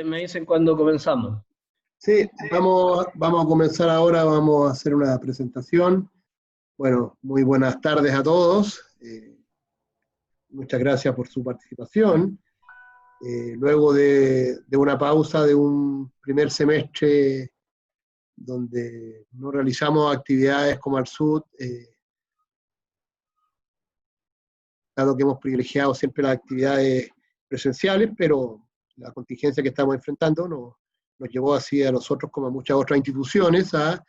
Me dicen cuando comenzamos. Sí, vamos a comenzar ahora, vamos a hacer una presentación. Bueno, muy buenas tardes a todos. Muchas gracias por su participación. Luego de una pausa de un primer semestre donde no realizamos actividades como ARSUD, dado que hemos privilegiado siempre las actividades presenciales, pero la contingencia que estamos enfrentando nos llevó así a nosotros, como a muchas otras instituciones, a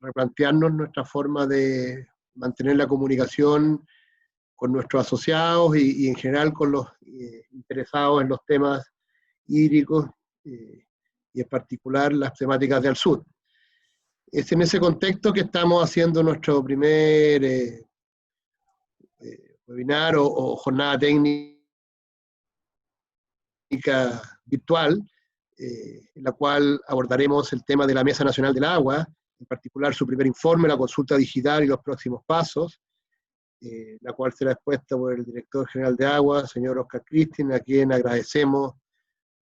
replantearnos nuestra forma de mantener la comunicación con nuestros asociados y en general con los interesados en los temas hídricos y en particular las temáticas del sur. Es en ese contexto que estamos haciendo nuestro primer webinar o jornada técnica virtual, en la cual abordaremos el tema de la Mesa Nacional del Agua, en particular su primer informe, la consulta digital y los próximos pasos, la cual será expuesta por el director general de Agua, señor Oscar Christin, a quien agradecemos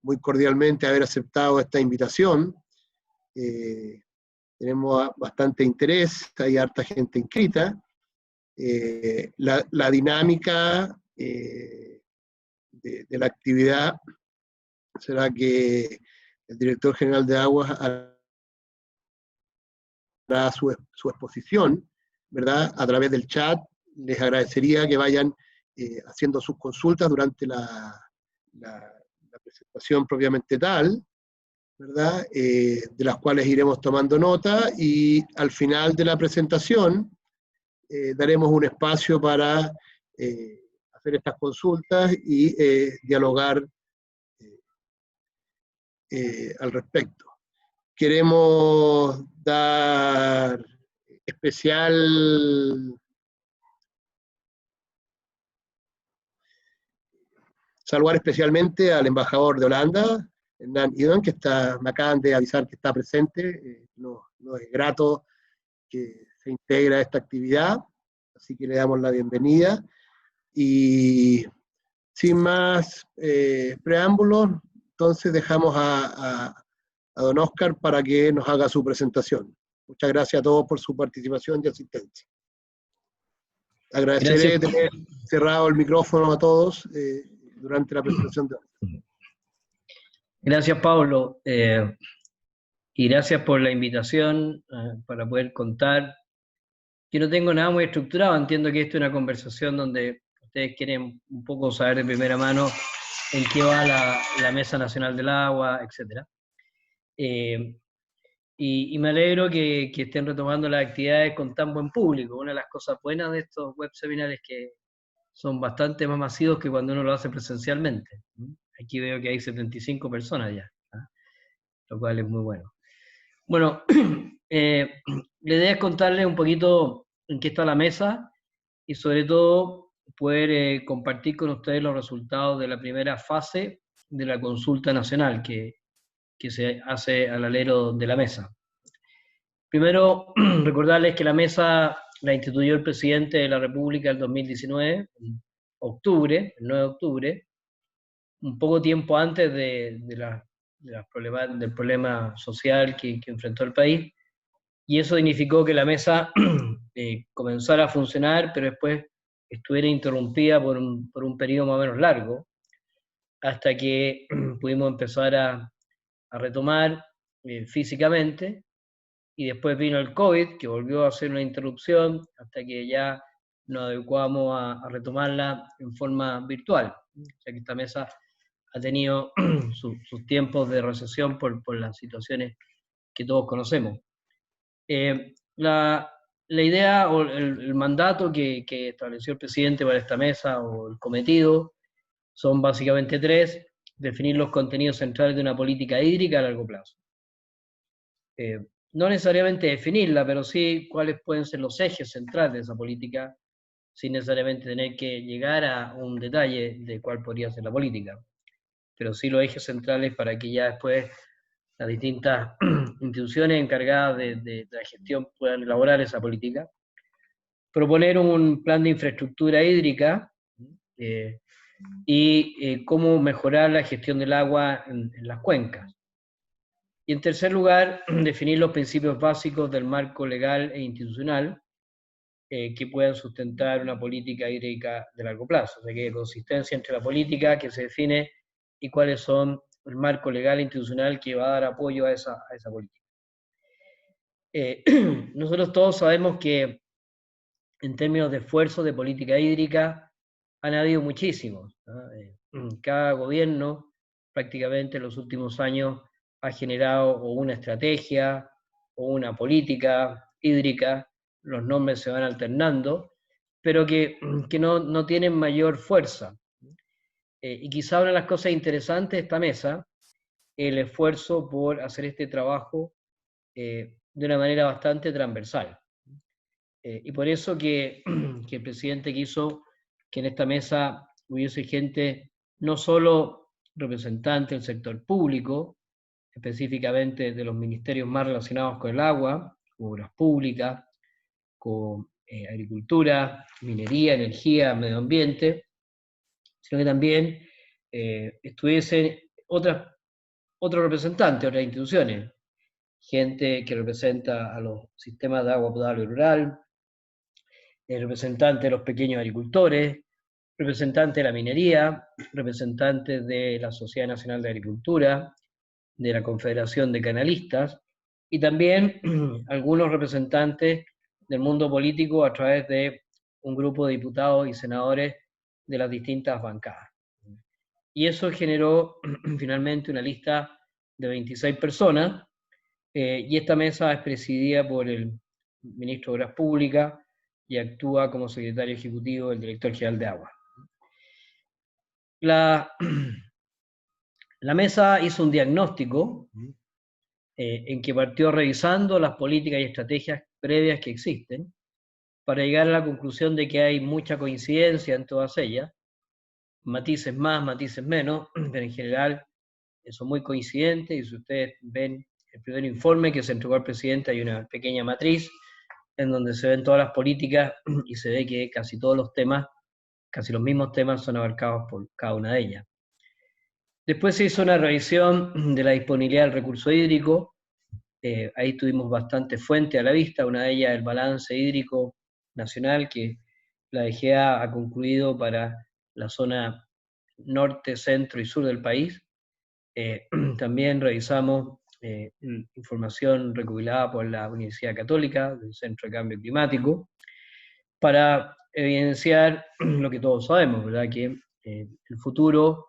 muy cordialmente haber aceptado esta invitación. Tenemos bastante interés, hay harta gente inscrita. La dinámica de la actividad será que el director general de Aguas hará su exposición, ¿verdad? A través del chat. Les agradecería que vayan haciendo sus consultas durante la presentación propiamente tal, ¿verdad? De las cuales iremos tomando nota, y al final de la presentación daremos un espacio para hacer estas consultas y dialogar al respecto. Queremos saludar especialmente al embajador de Holanda, Hernán Idon, que me acaban de avisar que está presente. Nos es grato que se integre a esta actividad, así que le damos la bienvenida. Y sin más preámbulos, entonces dejamos a don Oscar para que nos haga su presentación. Muchas gracias a todos por su participación y asistencia. Agradeceré tener cerrado el micrófono a todos durante la presentación de hoy. Gracias, Pablo, y gracias por la invitación para poder contar. Yo no tengo nada muy estructurado, entiendo que esto es una conversación donde ustedes quieren un poco saber de primera mano en qué va la Mesa Nacional del Agua, etc. Y me alegro que estén retomando las actividades con tan buen público. Una de las cosas buenas de estos web seminarios es que son bastante más masivos que cuando uno lo hace presencialmente. Aquí veo que hay 75 personas ya, lo cual es muy bueno. Bueno, la idea es contarles un poquito en qué está la mesa y sobre todo poder compartir con ustedes los resultados de la primera fase de la consulta nacional que se hace al alero de la mesa. Primero, recordarles que la mesa la instituyó el presidente de la República en 2019, en octubre, el 9 de octubre, un poco tiempo antes del problema social que enfrentó el país, y eso significó que la mesa comenzara a funcionar, pero después estuviera interrumpida por un periodo más o menos largo, hasta que pudimos empezar a retomar físicamente, y después vino el COVID, que volvió a hacer una interrupción, hasta que ya nos adecuamos a retomarla en forma virtual. O sea que esta mesa ha tenido sus tiempos de recesión por las situaciones que todos conocemos. La idea o el mandato que estableció el presidente para esta mesa, o el cometido, son básicamente tres: definir los contenidos centrales de una política hídrica a largo plazo. No necesariamente definirla, pero sí cuáles pueden ser los ejes centrales de esa política, sin necesariamente tener que llegar a un detalle de cuál podría ser la política, pero sí los ejes centrales para que ya después las distintas instituciones encargadas de la gestión puedan elaborar esa política. Proponer un plan de infraestructura hídrica y cómo mejorar la gestión del agua en las cuencas. Y en tercer lugar, definir los principios básicos del marco legal e institucional que puedan sustentar una política hídrica de largo plazo. O sea, que haya consistencia entre la política que se define y cuáles son el marco legal e institucional que va a dar apoyo a esa política. Nosotros todos sabemos que en términos de esfuerzos de política hídrica han habido muchísimos, ¿no? Cada gobierno prácticamente en los últimos años ha generado o una estrategia o una política hídrica, los nombres se van alternando, pero que no tienen mayor fuerza. Y quizá una de las cosas interesantes de esta mesa, el esfuerzo por hacer este trabajo de una manera bastante transversal. Y por eso que el presidente quiso que en esta mesa hubiese gente, no solo representante del sector público, específicamente de los ministerios más relacionados con el agua, obras públicas, con agricultura, minería, energía, medio ambiente, sino que también estuviesen otros representantes, otras instituciones, gente que representa a los sistemas de agua potable rural, representantes de los pequeños agricultores, representantes de la minería, representantes de la Sociedad Nacional de Agricultura, de la Confederación de Canalistas, y también algunos representantes del mundo político a través de un grupo de diputados y senadores de las distintas bancadas. Y eso generó finalmente una lista de 26 personas, y esta mesa es presidida por el ministro de Obras Públicas y actúa como secretario ejecutivo del director general de Agua. La mesa hizo un diagnóstico en que partió revisando las políticas y estrategias previas que existen para llegar a la conclusión de que hay mucha coincidencia en todas ellas, matices más, matices menos, pero en general son muy coincidentes, y si ustedes ven el primer informe que se entregó al presidente, hay una pequeña matriz en donde se ven todas las políticas y se ve que casi todos los temas, casi los mismos temas son abarcados por cada una de ellas. Después se hizo una revisión de la disponibilidad del recurso hídrico, ahí tuvimos bastantes fuentes a la vista, una de ellas el balance hídrico nacional que la DGA ha concluido para la zona norte, centro y sur del país. También revisamos información recopilada por la Universidad Católica del Centro de Cambio Climático para evidenciar lo que todos sabemos, ¿verdad? Que el futuro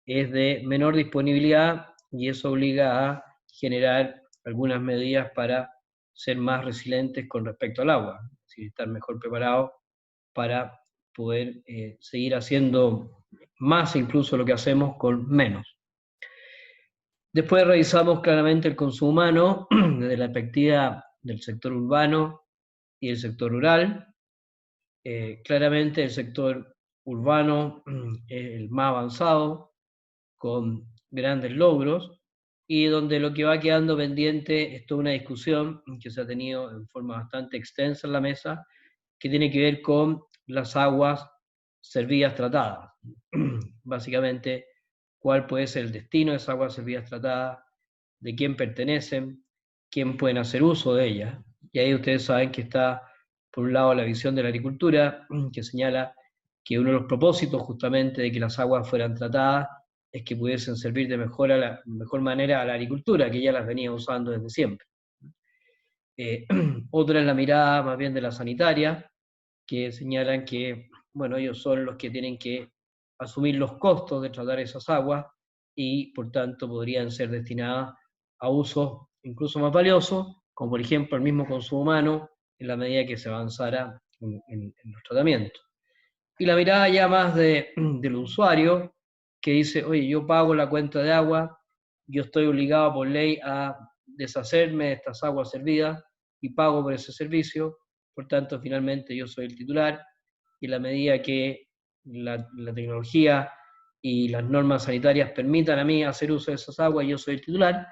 es de menor disponibilidad y eso obliga a generar algunas medidas para ser más resilientes con respecto al agua, es decir, estar mejor preparados para poder seguir haciendo más incluso lo que hacemos con menos. Después revisamos claramente el consumo humano desde la perspectiva del sector urbano y el sector rural. Claramente el sector urbano es el más avanzado, con grandes logros, y donde lo que va quedando pendiente es toda una discusión que se ha tenido en forma bastante extensa en la mesa, que tiene que ver con las aguas servidas tratadas. Básicamente, cuál puede ser el destino de esas aguas servidas tratadas, de quién pertenecen, quién pueden hacer uso de ellas. Y ahí ustedes saben que está, por un lado, la visión de la agricultura, que señala que uno de los propósitos justamente de que las aguas fueran tratadas es que pudiesen servir de mejor manera a la agricultura, que ya las venía usando desde siempre. Otra es la mirada más bien de la sanitaria, que señalan que, bueno, ellos son los que tienen que asumir los costos de tratar esas aguas y, por tanto, podrían ser destinadas a usos incluso más valiosos, como por ejemplo el mismo consumo humano, en la medida que se avanzara en los tratamientos. Y la mirada ya más del usuario, que dice, oye, yo pago la cuenta de agua, yo estoy obligado por ley a deshacerme de estas aguas servidas y pago por ese servicio, por tanto, finalmente yo soy el titular, y en la medida que la tecnología y las normas sanitarias permitan a mí hacer uso de esas aguas, yo soy el titular,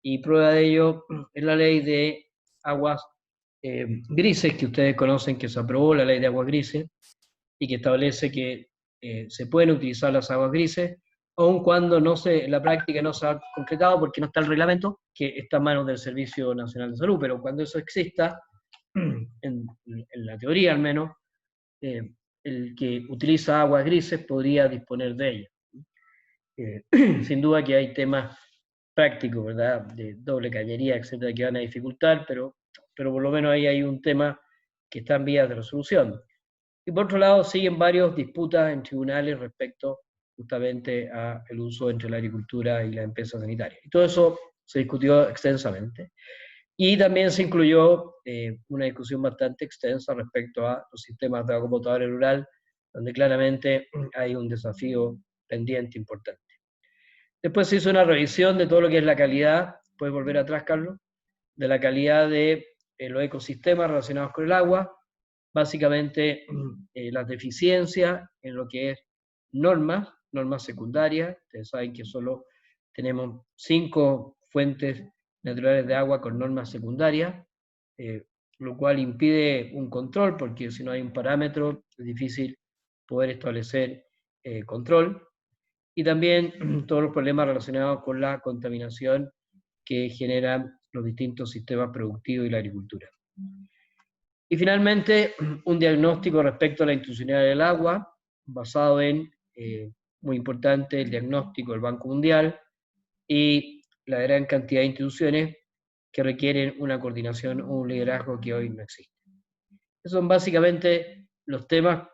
y prueba de ello es la ley de aguas grises, que ustedes conocen, que se aprobó, la ley de aguas grises, y que establece que se pueden utilizar las aguas grises, aun cuando en la práctica no se ha concretado porque no está el reglamento, que está en manos del Servicio Nacional de Salud, pero cuando eso exista, en la teoría al menos, el que utiliza aguas grises podría disponer de ellas. Sin duda que hay temas prácticos, ¿verdad?, de doble cañería, etcétera, que van a dificultar, pero por lo menos ahí hay un tema que está en vías de resolución. Y por otro lado, siguen varias disputas en tribunales respecto justamente al uso entre la agricultura y la empresa sanitaria. Y todo eso se discutió extensamente. Y también se incluyó una discusión bastante extensa respecto a los sistemas de agua potable rural, donde claramente hay un desafío pendiente importante. Después se hizo una revisión de todo lo que es la calidad, puedes volver atrás, Carlos, de la calidad de los ecosistemas relacionados con el agua, básicamente las deficiencias en lo que es normas secundarias. Ustedes saben que solo tenemos 5 fuentes naturales de agua con normas secundarias, lo cual impide un control, porque si no hay un parámetro es difícil poder establecer control. Y también todos los problemas relacionados con la contaminación que generan los distintos sistemas productivos y la agricultura. Y finalmente, un diagnóstico respecto a la institucionalidad del agua, basado en, muy importante, el diagnóstico del Banco Mundial y la gran cantidad de instituciones que requieren una coordinación o un liderazgo que hoy no existe. Esos son básicamente los temas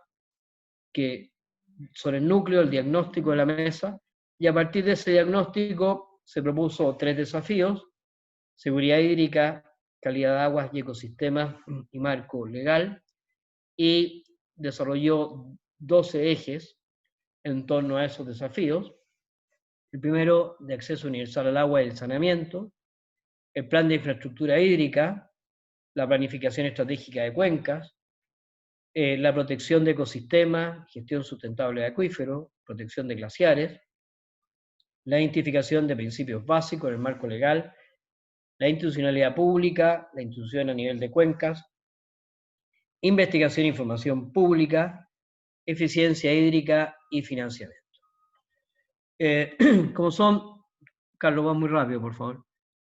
que son el núcleo, el diagnóstico de la mesa, y a partir de ese diagnóstico se propuso 3 desafíos: seguridad hídrica, calidad de aguas y ecosistemas y marco legal, y desarrolló 12 ejes en torno a esos desafíos. El primero, de acceso universal al agua y el saneamiento; el plan de infraestructura hídrica; la planificación estratégica de cuencas; la protección de ecosistemas, gestión sustentable de acuíferos, protección de glaciares; la identificación de principios básicos en el marco legal; la institucionalidad pública, la institución a nivel de cuencas; investigación e información pública; eficiencia hídrica y financiamiento. Como son, Carlos, va muy rápido, por favor.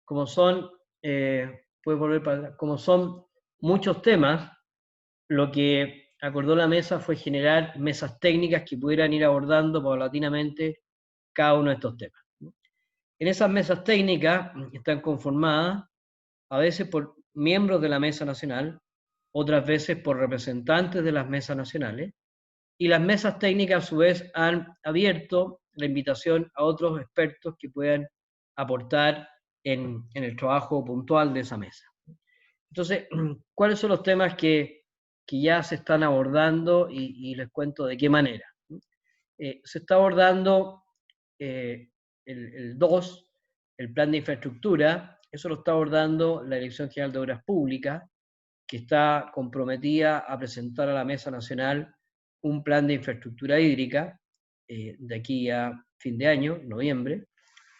Como son, puedes volver para atrás, como son muchos temas, lo que acordó la mesa fue generar mesas técnicas que pudieran ir abordando paulatinamente cada uno de estos temas. En esas mesas técnicas están conformadas a veces por miembros de la mesa nacional, otras veces por representantes de las mesas nacionales, y las mesas técnicas a su vez han abierto la invitación a otros expertos que puedan aportar en el trabajo puntual de esa mesa. Entonces, ¿cuáles son los temas que ya se están abordando? Y les cuento de qué manera. Se está abordando el 2, el plan de infraestructura. Eso lo está abordando la Dirección General de Obras Públicas, que está comprometida a presentar a la Mesa Nacional un plan de infraestructura hídrica de aquí a fin de año, noviembre,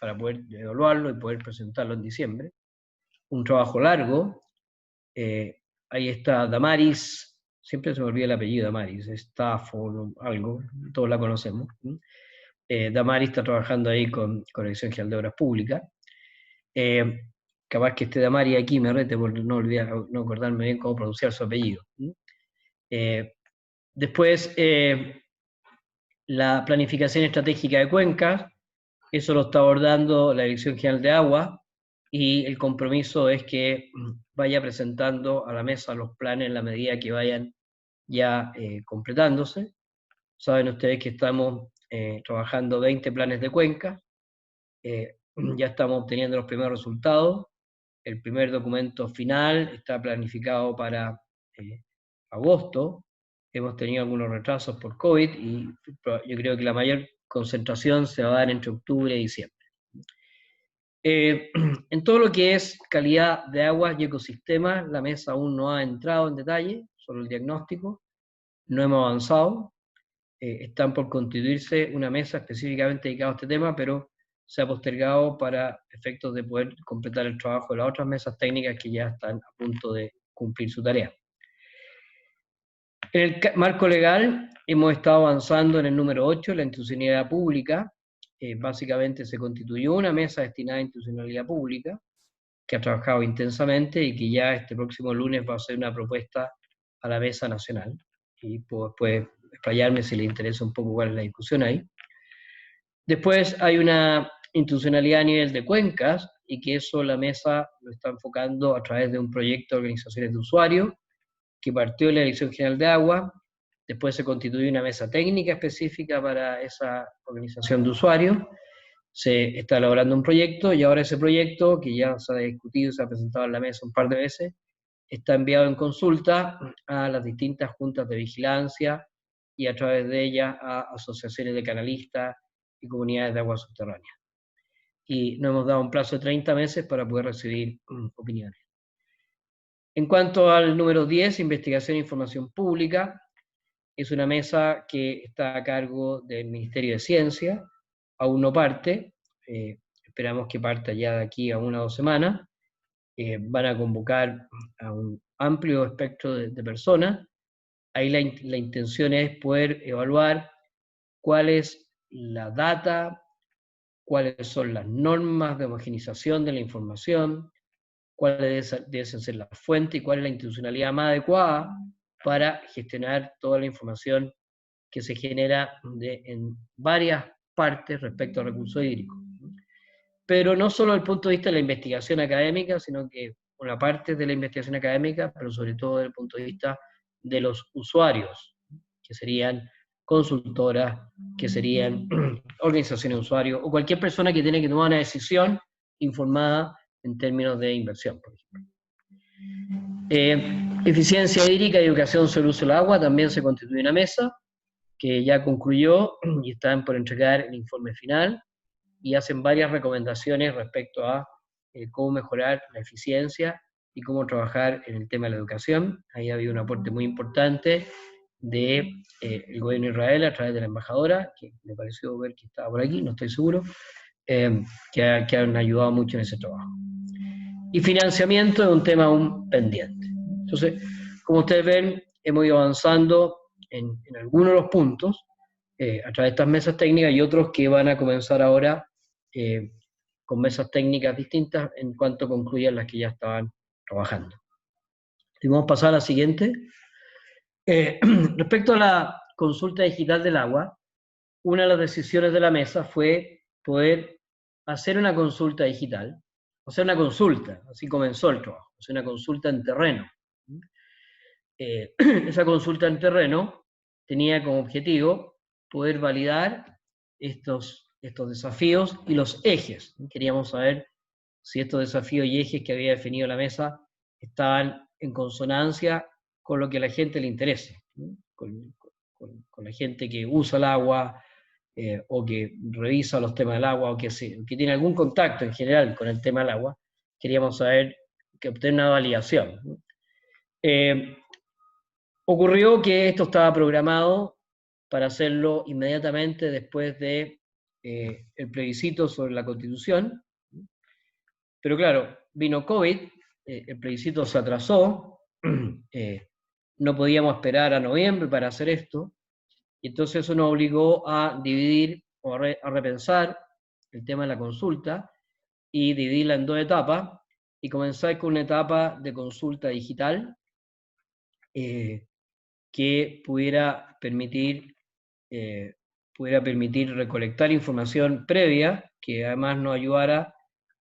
para poder evaluarlo y poder presentarlo en diciembre. Un trabajo largo. Ahí está Damaris, siempre se me olvida el apellido Damaris, Stafford, algo, todos la conocemos. Damaris está trabajando ahí con la Dirección General de Obras Públicas. Capaz que esté Damaris aquí, me rete por no acordarme bien cómo pronunciar su apellido. Después, la planificación estratégica de cuencas, eso lo está abordando la Dirección General de Agua, y el compromiso es que vaya presentando a la mesa los planes en la medida que vayan ya completándose. Saben ustedes que estamos trabajando 20 planes de cuenca, ya estamos obteniendo los primeros resultados. El primer documento final está planificado para agosto. Hemos tenido algunos retrasos por COVID y yo creo que la mayor concentración se va a dar entre octubre y diciembre. En todo lo que es calidad de aguas y ecosistemas, la mesa aún no ha entrado en detalle, solo el diagnóstico, no hemos avanzado. Están por constituirse una mesa específicamente dedicada a este tema, pero se ha postergado para efectos de poder completar el trabajo de las otras mesas técnicas que ya están a punto de cumplir su tarea. En el marco legal hemos estado avanzando en el número 8, la institucionalidad pública. Básicamente se constituyó una mesa destinada a institucionalidad pública, que ha trabajado intensamente y que ya este próximo lunes va a hacer una propuesta a la mesa nacional. Y puedo después explayarme si le interesa un poco cuál es la discusión ahí. Después hay una institucionalidad a nivel de cuencas, y que eso la mesa lo está enfocando a través de un proyecto de organizaciones de usuarios, que partió de la Dirección General de Agua. Después se constituyó una mesa técnica específica para esa organización de usuarios. Se está elaborando un proyecto, y ahora ese proyecto, que ya se ha discutido y se ha presentado en la mesa un par de veces, está enviado en consulta a las distintas juntas de vigilancia y a través de ellas a asociaciones de canalistas y comunidades de agua subterránea. Y nos hemos dado un plazo de 30 meses para poder recibir opiniones. En cuanto al número 10, investigación e información pública, es una mesa que está a cargo del Ministerio de Ciencia, aún no parte, esperamos que parta ya de aquí a 1 o 2 semanas. Van a convocar a un amplio espectro de personas. Ahí la intención es poder evaluar cuál es la data, cuáles son las normas de homogenización de la información, cuáles deben ser las fuentes y cuál es la institucionalidad más adecuada para gestionar toda la información que se genera en varias partes respecto al recurso hídrico. Pero no solo desde el punto de vista de la investigación académica, sino que una parte de la investigación académica, pero sobre todo desde el punto de vista de los usuarios, que serían consultoras, que serían organizaciones de usuarios, o cualquier persona que tiene que tomar una decisión informada en términos de inversión, por ejemplo. Eficiencia hídrica y educación sobre el uso del agua, también se constituye una mesa, que ya concluyó y están por entregar el informe final, y hacen varias recomendaciones respecto a cómo mejorar la eficiencia y cómo trabajar en el tema de la educación. Ahí había un aporte muy importante del gobierno de Israel a través de la embajadora, que me pareció ver que estaba por aquí, no estoy seguro, que han ayudado mucho en ese trabajo. Y financiamiento es un tema aún pendiente. Entonces, como ustedes ven, hemos ido avanzando en algunos de los puntos a través de estas mesas técnicas, y otros que van a comenzar ahora con mesas técnicas distintas en cuanto concluyan las que ya estaban trabajando. Y vamos a pasar a la siguiente. Respecto a la consulta digital del agua, una de las decisiones de la mesa fue poder hacer una consulta digital, o sea, una consulta, así comenzó el trabajo, o sea, una consulta en terreno. Esa consulta en terreno tenía como objetivo poder validar estos desafíos y los ejes. Queríamos saber si estos desafíos y ejes que había definido la mesa estaban en consonancia con lo que a la gente le interese, con la gente que usa el agua, o que revisa los temas del agua, o que tiene algún contacto en general con el tema del agua. Queríamos saber, que obtener una validación. Ocurrió que esto estaba programado para hacerlo inmediatamente después de el plebiscito sobre la Constitución, pero claro, vino COVID, el plebiscito se atrasó, no podíamos esperar a noviembre para hacer esto, y entonces eso nos obligó a dividir o a repensar el tema de la consulta y dividirla en 2 etapas, y comenzar con una etapa de consulta digital que pudiera permitir recolectar información previa, que además nos ayudara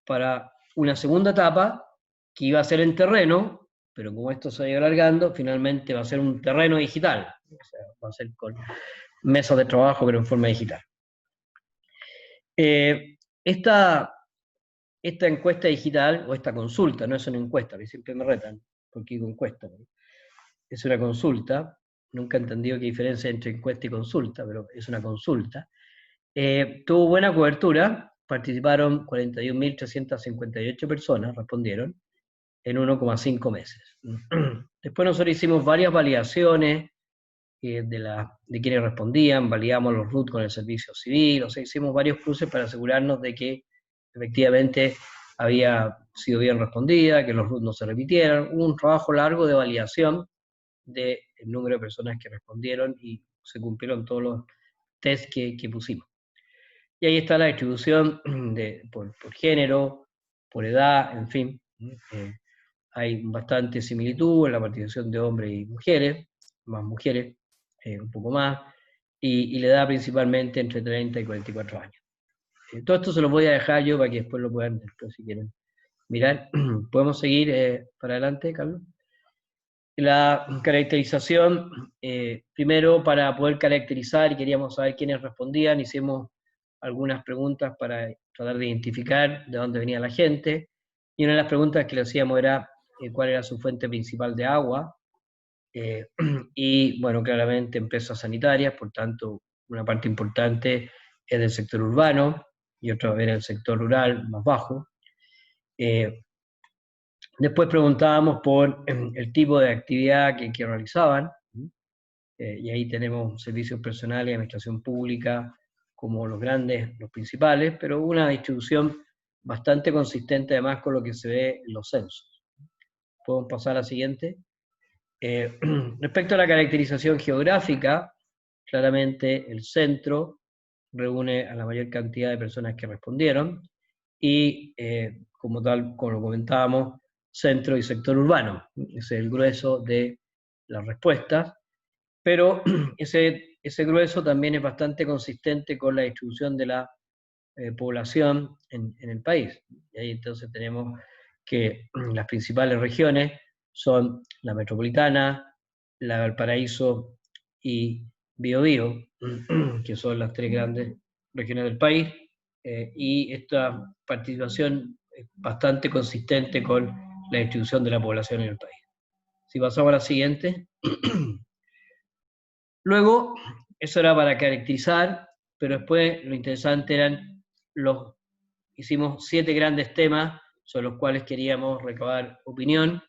para una segunda etapa, que iba a ser en terreno, pero como esto se ha ido alargando, finalmente va a ser un terreno digital, o sea, va a ser con mesas de trabajo, pero en forma digital. Esta encuesta digital, o esta consulta, no es una encuesta, que siempre me retan, porque digo encuesta, es una consulta. Nunca he entendido qué diferencia entre encuesta y consulta, pero es una consulta. Tuvo buena cobertura, participaron 41.358 personas, respondieron, en 1,5 meses. Después nosotros hicimos varias validaciones de quienes respondían, validamos los RUT con el servicio civil, o sea, hicimos varios cruces para asegurarnos de que efectivamente había sido bien respondida, que los RUT no se repitieran. Hubo un trabajo largo de validación de el número de personas que respondieron y se cumplieron todos los test que pusimos. Y ahí está la distribución por género, por edad, en fin. Hay bastante similitud en la participación de hombres y mujeres, más mujeres, un poco más, y la edad principalmente entre 30 y 44 años. Todo esto se lo voy a dejar yo para que después lo puedan, después, si quieren, mirar. ¿Podemos seguir para adelante, Carlos? La caracterización, primero para poder caracterizar, y queríamos saber quiénes respondían, hicimos algunas preguntas para tratar de identificar de dónde venía la gente, y una de las preguntas que le hacíamos era cuál era su fuente principal de agua, y bueno, claramente empresas sanitarias, por tanto, una parte importante es del sector urbano, y otra era el sector rural, más bajo. Después preguntábamos por el tipo de actividad que realizaban, y ahí tenemos servicios personales, administración pública, como los grandes, los principales, pero una distribución bastante consistente además con lo que se ve en los censos. Podemos pasar a la siguiente. Respecto a la caracterización geográfica, claramente el centro reúne a la mayor cantidad de personas que respondieron, y como tal, como lo comentábamos, centro y sector urbano, es el grueso de las respuestas, pero ese grueso también es bastante consistente con la distribución de la población en el país. Y ahí entonces tenemos que las principales regiones son la metropolitana, la Valparaíso y Biobío, que son las tres grandes regiones del país, y esta participación es bastante consistente con la distribución de la población en el país. Si pasamos a la siguiente. Luego, eso era para caracterizar, pero después lo interesante eran hicimos 7 grandes temas sobre los cuales queríamos recabar opinión.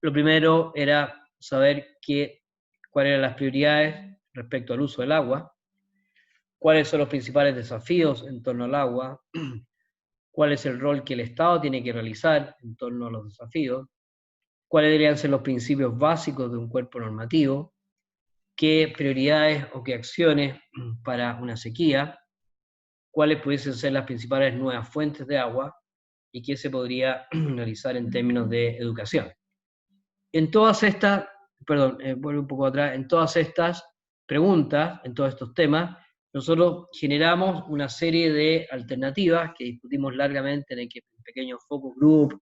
Lo primero era saber cuáles eran las prioridades respecto al uso del agua, cuáles son los principales desafíos en torno al agua, cuál es el rol que el Estado tiene que realizar en torno a los desafíos, cuáles deberían ser los principios básicos de un cuerpo normativo, qué prioridades o qué acciones para una sequía, cuáles pudiesen ser las principales nuevas fuentes de agua y qué se podría realizar en términos de educación. En todas estas, vuelvo un poco atrás, en todas estas preguntas, en todos estos temas, nosotros generamos una serie de alternativas que discutimos largamente en pequeños focus group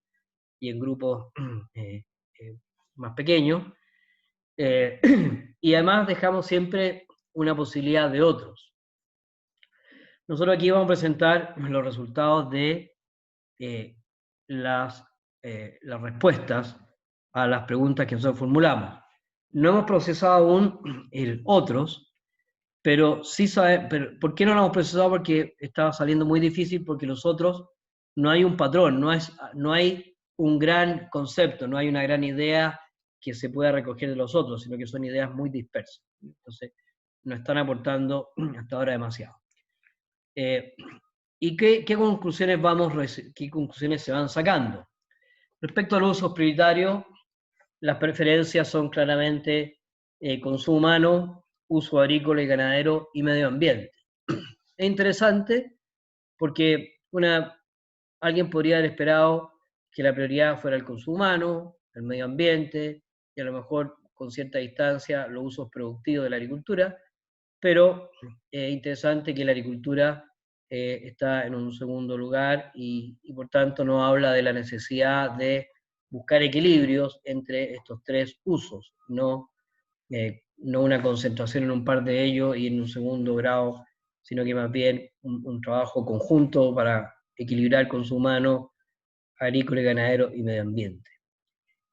y en grupos más pequeños, y además dejamos siempre una posibilidad de otros. Nosotros aquí vamos a presentar los resultados de las respuestas a las preguntas que nosotros formulamos. No hemos procesado aún el otros, pero sí sabemos, ¿por qué no lo hemos procesado? Porque estaba saliendo muy difícil, porque los otros no hay un patrón, no hay un gran concepto, no hay una gran idea que se pueda recoger de los otros, sino que son ideas muy dispersas. Entonces, no están aportando hasta ahora demasiado. ¿Y qué conclusiones se van sacando? Respecto a los usos prioritarios, las preferencias son claramente consumo humano, uso agrícola y ganadero y medio ambiente. Es interesante porque alguien podría haber esperado que la prioridad fuera el consumo humano, el medio ambiente y a lo mejor con cierta distancia los usos productivos de la agricultura, pero es interesante que la agricultura está en un segundo lugar y por tanto nos habla de la necesidad de buscar equilibrios entre estos tres usos, no una concentración en un par de ellos y en un segundo grado, sino que más bien un trabajo conjunto para equilibrar consumo humano, agrícola y ganadero y medio ambiente.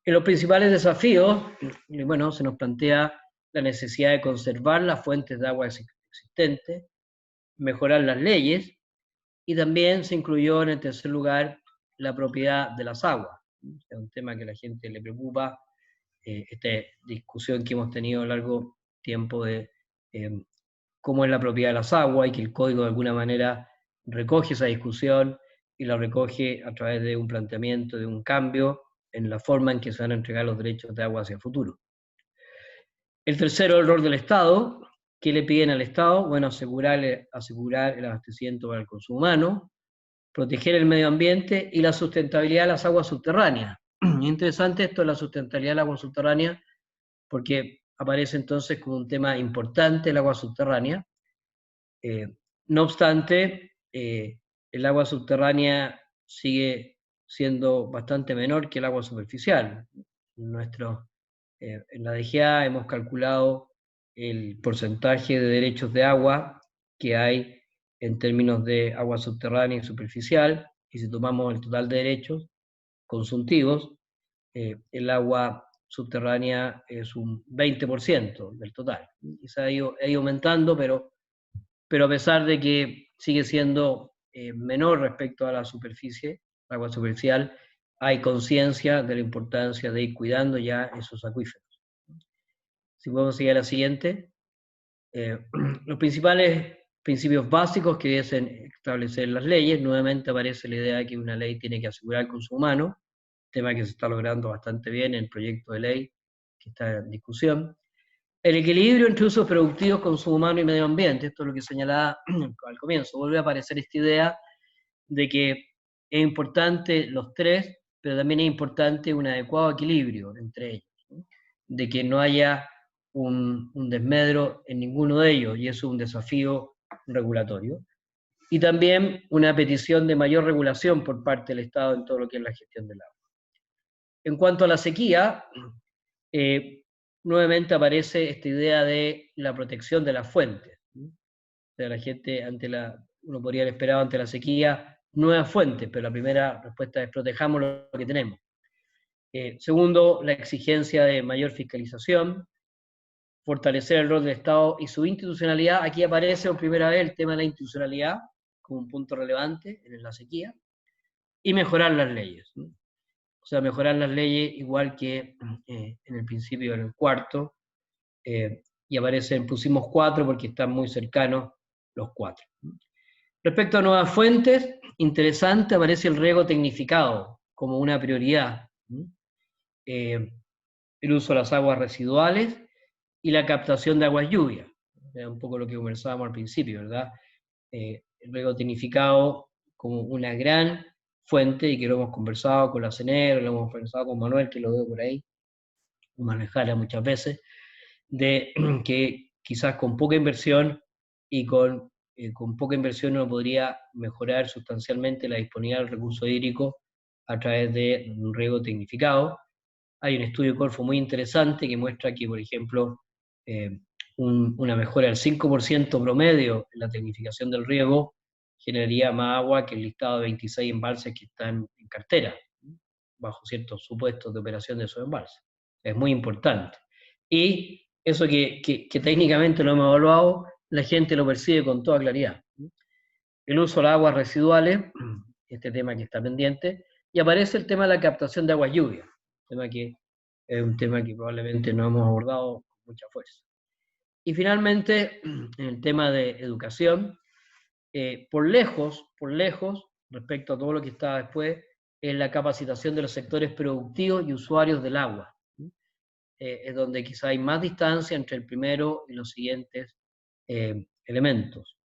En los principales desafíos, bueno, se nos plantea la necesidad de conservar las fuentes de agua existentes, mejorar las leyes, y también se incluyó en el tercer lugar la propiedad de las aguas. Es un tema que a la gente le preocupa, esta discusión que hemos tenido a lo largo tiempo de cómo es la propiedad de las aguas, y que el código de alguna manera recoge esa discusión y la recoge a través de un planteamiento, de un cambio en la forma en que se van a entregar los derechos de agua hacia el futuro. El tercero, el rol del Estado. ¿Qué le piden al Estado? Bueno, asegurar el abastecimiento para el consumo humano, proteger el medio ambiente y la sustentabilidad de las aguas subterráneas. Interesante esto de la sustentabilidad de las aguas subterráneas, porque aparece entonces como un tema importante el agua subterránea. No obstante, el agua subterránea sigue siendo bastante menor que el agua superficial. En la DGA hemos calculado el porcentaje de derechos de agua que hay en términos de agua subterránea y superficial, y si tomamos el total de derechos consultivos, el agua subterránea es un 20% del total. Y se ha ido aumentando, pero a pesar de que sigue siendo menor respecto a la superficie, agua superficial, hay conciencia de la importancia de ir cuidando ya esos acuíferos. Si podemos seguir a la siguiente. Los principales principios básicos que deben establecer las leyes. Nuevamente aparece la idea de que una ley tiene que asegurar el consumo humano, tema que se está logrando bastante bien en el proyecto de ley que está en discusión. El equilibrio entre usos productivos, consumo humano y medio ambiente, esto es lo que señalaba al comienzo. Vuelve a aparecer esta idea de que es importante los tres, pero también es importante un adecuado equilibrio entre ellos, ¿no? De que no haya un desmedro en ninguno de ellos, y eso es un desafío regulatorio. Y también una petición de mayor regulación por parte del Estado en todo lo que es la gestión del agua. En cuanto a la sequía, nuevamente aparece esta idea de la protección de las fuentes. O sea, la gente, uno podría haber esperado ante la sequía nuevas fuentes, pero la primera respuesta es protejamos lo que tenemos. Segundo, la exigencia de mayor fiscalización, fortalecer el rol del Estado y su institucionalidad. Aquí aparece por primera vez el tema de la institucionalidad como un punto relevante en la sequía, y mejorar las leyes, ¿no? O sea, mejorar las leyes igual que en el principio, en el cuarto, y pusimos 4 porque están muy cercanos los 4. Respecto a nuevas fuentes, interesante, aparece el riego tecnificado como una prioridad. El uso de las aguas residuales y la captación de aguas lluvias. Era un poco lo que conversábamos al principio, ¿verdad? El riego tecnificado como una gran fuente, y que lo hemos conversado con la CENER, lo hemos conversado con Manuel, que lo veo por ahí, con Manejara muchas veces, de que quizás con poca inversión y con poca inversión uno podría mejorar sustancialmente la disponibilidad del recurso hídrico a través de un riego tecnificado. Hay un estudio de Corfo muy interesante que muestra que, por ejemplo, una mejora del 5% promedio en la tecnificación del riego generaría más agua que el listado de 26 embalses que están en cartera, bajo ciertos supuestos de operación de esos embalses. Es muy importante. Y eso que técnicamente lo hemos evaluado, la gente lo percibe con toda claridad. El uso de las aguas residuales, este tema que está pendiente, y aparece el tema de la captación de aguas lluvias, que es un tema que probablemente no hemos abordado con mucha fuerza. Y finalmente, en el tema de educación, por lejos, respecto a todo lo que está después, es la capacitación de los sectores productivos y usuarios del agua. Es donde quizá hay más distancia entre el primero y los siguientes elementos.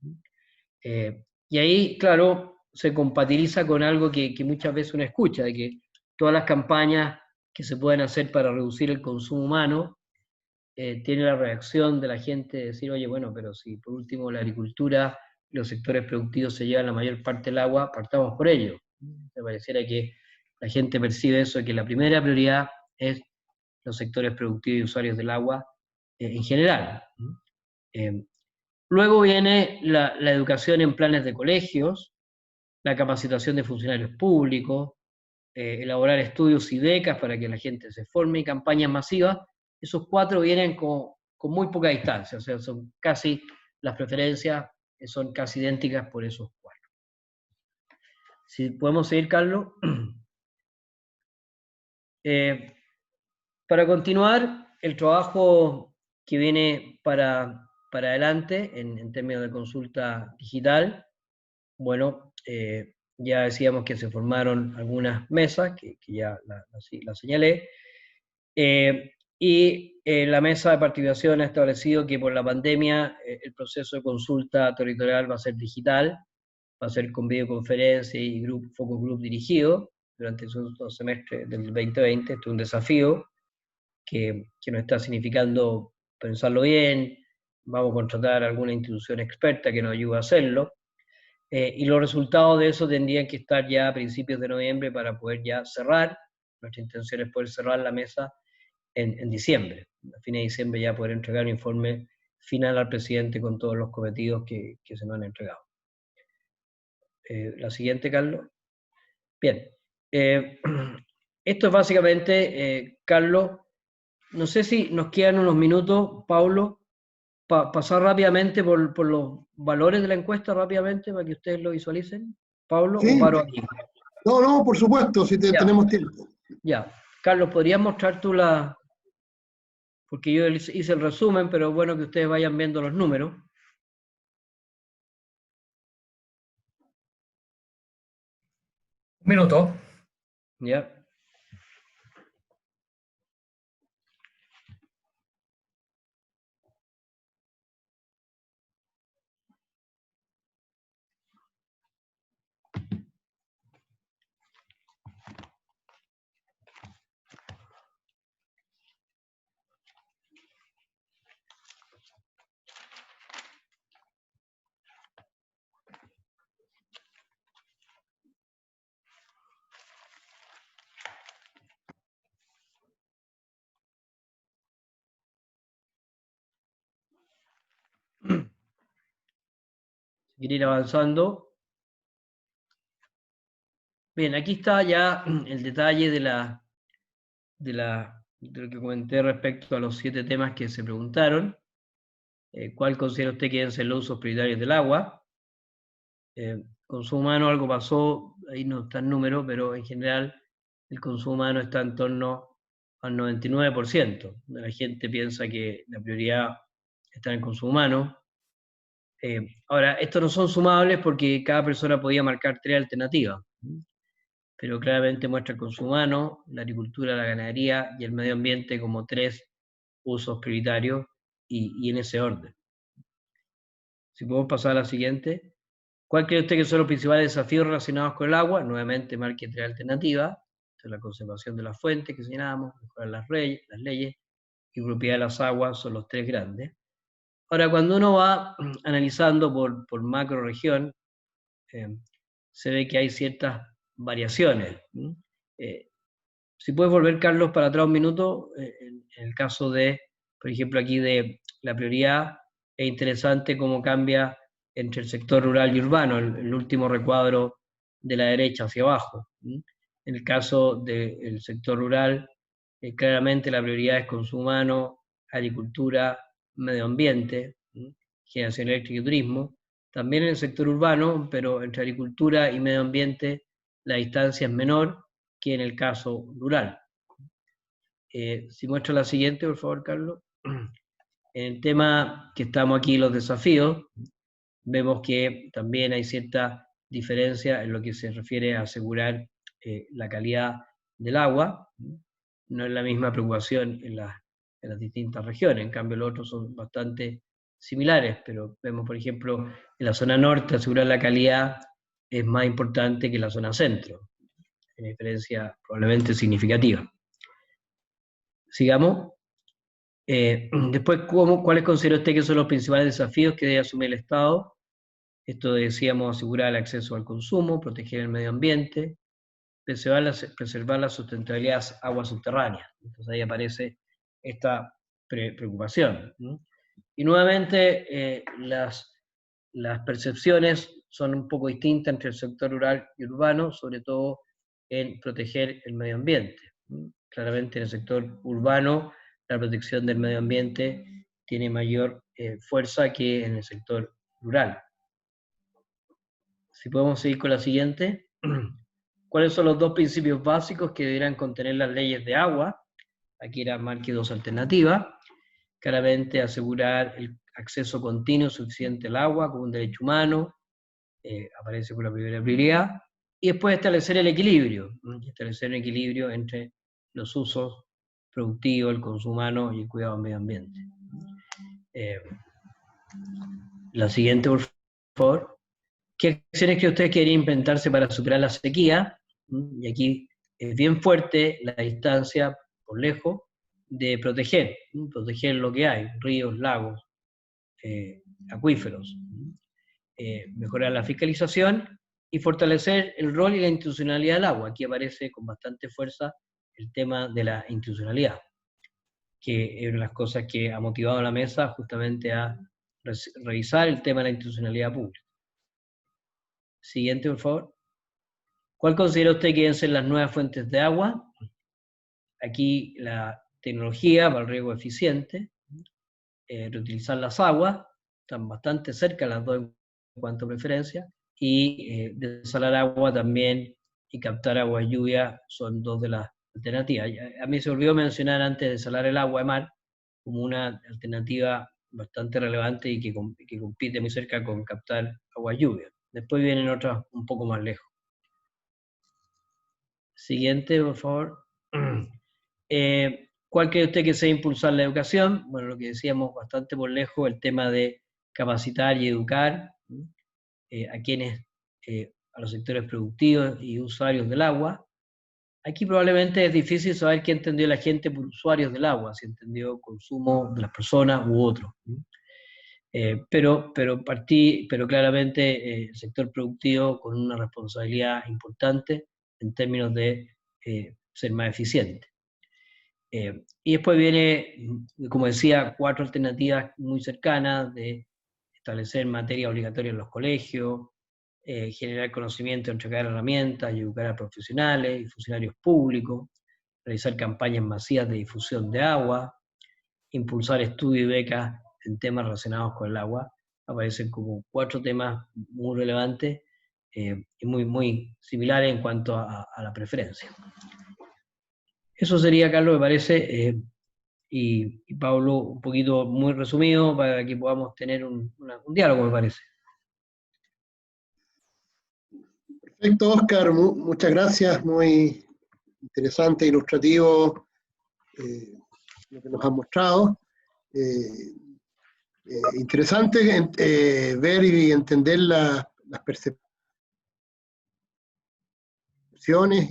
Y ahí, claro, se compatibiliza con algo que muchas veces uno escucha, de que todas las campañas que se pueden hacer para reducir el consumo humano, tiene la reacción de la gente de decir, oye, bueno, pero si por último la agricultura y los sectores productivos se llevan la mayor parte del agua, partamos por ello. Me pareciera que la gente percibe eso, que la primera prioridad es los sectores productivos y usuarios del agua en general. Luego viene la educación en planes de colegios, la capacitación de funcionarios públicos, elaborar estudios y becas para que la gente se forme, y campañas masivas. Esos 4 vienen con muy poca distancia, o sea, son casi, las preferencias son casi idénticas por esos 4. Si podemos seguir, Carlos. Para continuar, el trabajo que viene para adelante en términos de consulta digital, bueno, ya decíamos que se formaron algunas mesas, que ya la señalé. Y la mesa de participación ha establecido que por la pandemia el proceso de consulta territorial va a ser digital, va a ser con videoconferencia y focus group dirigido durante el segundo semestre del 2020. Esto es un desafío que nos está significando pensarlo bien. Vamos a contratar a alguna institución experta que nos ayude a hacerlo. Y los resultados de eso tendrían que estar ya a principios de noviembre para poder ya cerrar. Nuestra intención es poder cerrar la mesa en diciembre. A fines de diciembre ya poder entregar un informe final al presidente con todos los cometidos que se nos han entregado. La siguiente, Carlos. Bien. Esto es básicamente, Carlos, no sé si nos quedan unos minutos, Paulo, pasar rápidamente por los valores de la encuesta rápidamente para que ustedes lo visualicen. Pablo, Sí, o paro aquí. no, no, por supuesto, si Ya, tenemos tiempo. ya. Carlos, ¿podrías mostrar tú la...? Porque yo hice el resumen, pero es bueno que ustedes vayan viendo los números. Un minuto. Ya. Seguir avanzando. Bien, aquí está ya el detalle de lo que comenté respecto a los 7 temas que se preguntaron. ¿Cuál considera usted que deben ser los usos prioritarios del agua? Consumo humano, algo pasó, ahí no está el número, pero en general el consumo humano está en torno al 99%. La gente piensa que la prioridad está en el consumo humano. Ahora, estos no son sumables porque cada persona podía marcar 3 alternativas, pero claramente muestra el consumo humano, la agricultura, la ganadería y el medio ambiente como 3 usos prioritarios y en ese orden. Si podemos pasar a la siguiente. ¿Cuál cree usted que son los principales desafíos relacionados con el agua? Nuevamente marque 3 alternativas. La conservación de las fuentes que señalábamos, mejorar las leyes y propiedad de las aguas son los 3 grandes. Ahora, cuando uno va analizando por macro región, se ve que hay ciertas variaciones. Si puedes volver, Carlos, para atrás un minuto, en el caso de, por ejemplo, aquí de la prioridad, es interesante cómo cambia entre el sector rural y urbano, el último recuadro de la derecha hacia abajo. En el caso del sector rural, claramente la prioridad es consumo humano, agricultura, medio ambiente, generación eléctrica y turismo. También en el sector urbano, pero entre agricultura y medio ambiente la distancia es menor que en el caso rural. Si muestra la siguiente, por favor, Carlos. En el tema que estamos aquí, los desafíos, vemos que también hay cierta diferencia en lo que se refiere a asegurar la calidad del agua. No es la misma preocupación en las distintas regiones, en cambio los otros son bastante similares, pero vemos, por ejemplo, en la zona norte asegurar la calidad es más importante que en la zona centro, en diferencia probablemente significativa. Sigamos. Después, ¿cuáles considera usted que son los principales desafíos que debe asumir el Estado? Esto decíamos, asegurar el acceso al consumo, proteger el medio ambiente, preservar la sustentabilidad de las aguas subterráneas. Entonces ahí aparece esta preocupación. Y nuevamente las percepciones son un poco distintas entre el sector rural y urbano, sobre todo en proteger el medio ambiente. Claramente en el sector urbano la protección del medio ambiente tiene mayor fuerza que en el sector rural. Si podemos seguir con la siguiente. ¿Cuáles son los 2 principios básicos que deberán contener las leyes de agua? Aquí era marque 2 alternativas. Claramente asegurar el acceso continuo y suficiente al agua como un derecho humano, aparece con la primera prioridad, y después establecer el equilibrio, establecer un equilibrio entre los usos productivo, el consumo humano y el cuidado del medio ambiente. La siguiente, por favor. ¿Qué acciones que usted quiere implementarse para superar la sequía? Y aquí es bien fuerte la distancia, por lejos, de proteger lo que hay, ríos, lagos, acuíferos. Mejorar la fiscalización y fortalecer el rol y la institucionalidad del agua. Aquí aparece con bastante fuerza el tema de la institucionalidad, que es una de las cosas que ha motivado a la mesa justamente a revisar el tema de la institucionalidad pública. Siguiente, por favor. ¿Cuál considera usted que deben ser las nuevas fuentes de agua? Aquí la tecnología para el riego eficiente, reutilizar las aguas, están bastante cerca las dos en cuanto a preferencia, y desalar agua también y captar agua de lluvia son dos de las alternativas. A mí se olvidó mencionar antes desalar el agua de mar como una alternativa bastante relevante y que compite muy cerca con captar agua de lluvia. Después vienen otras un poco más lejos. Siguiente, por favor. ¿Cuál cree usted que sea impulsar la educación? Bueno, lo que decíamos bastante por lejos, el tema de capacitar y educar a los sectores productivos y usuarios del agua. Aquí probablemente es difícil saber qué entendió la gente por usuarios del agua, si entendió consumo de las personas u otros. Pero claramente el sector productivo con una responsabilidad importante en términos de ser más eficiente. Y después viene, como decía, 4 alternativas muy cercanas de establecer materia obligatoria en los colegios, generar conocimiento, entregar herramientas y educar a profesionales y funcionarios públicos, realizar campañas masivas de difusión de agua, impulsar estudios y becas en temas relacionados con el agua. Aparecen como 4 temas muy relevantes y muy similares en cuanto a la preferencia. Eso sería, Carlos, me parece, y Pablo, un poquito muy resumido para que podamos tener un diálogo, me parece. Perfecto, Oscar, muchas gracias, muy interesante, ilustrativo lo que nos has mostrado. Interesante ver y entender las percepciones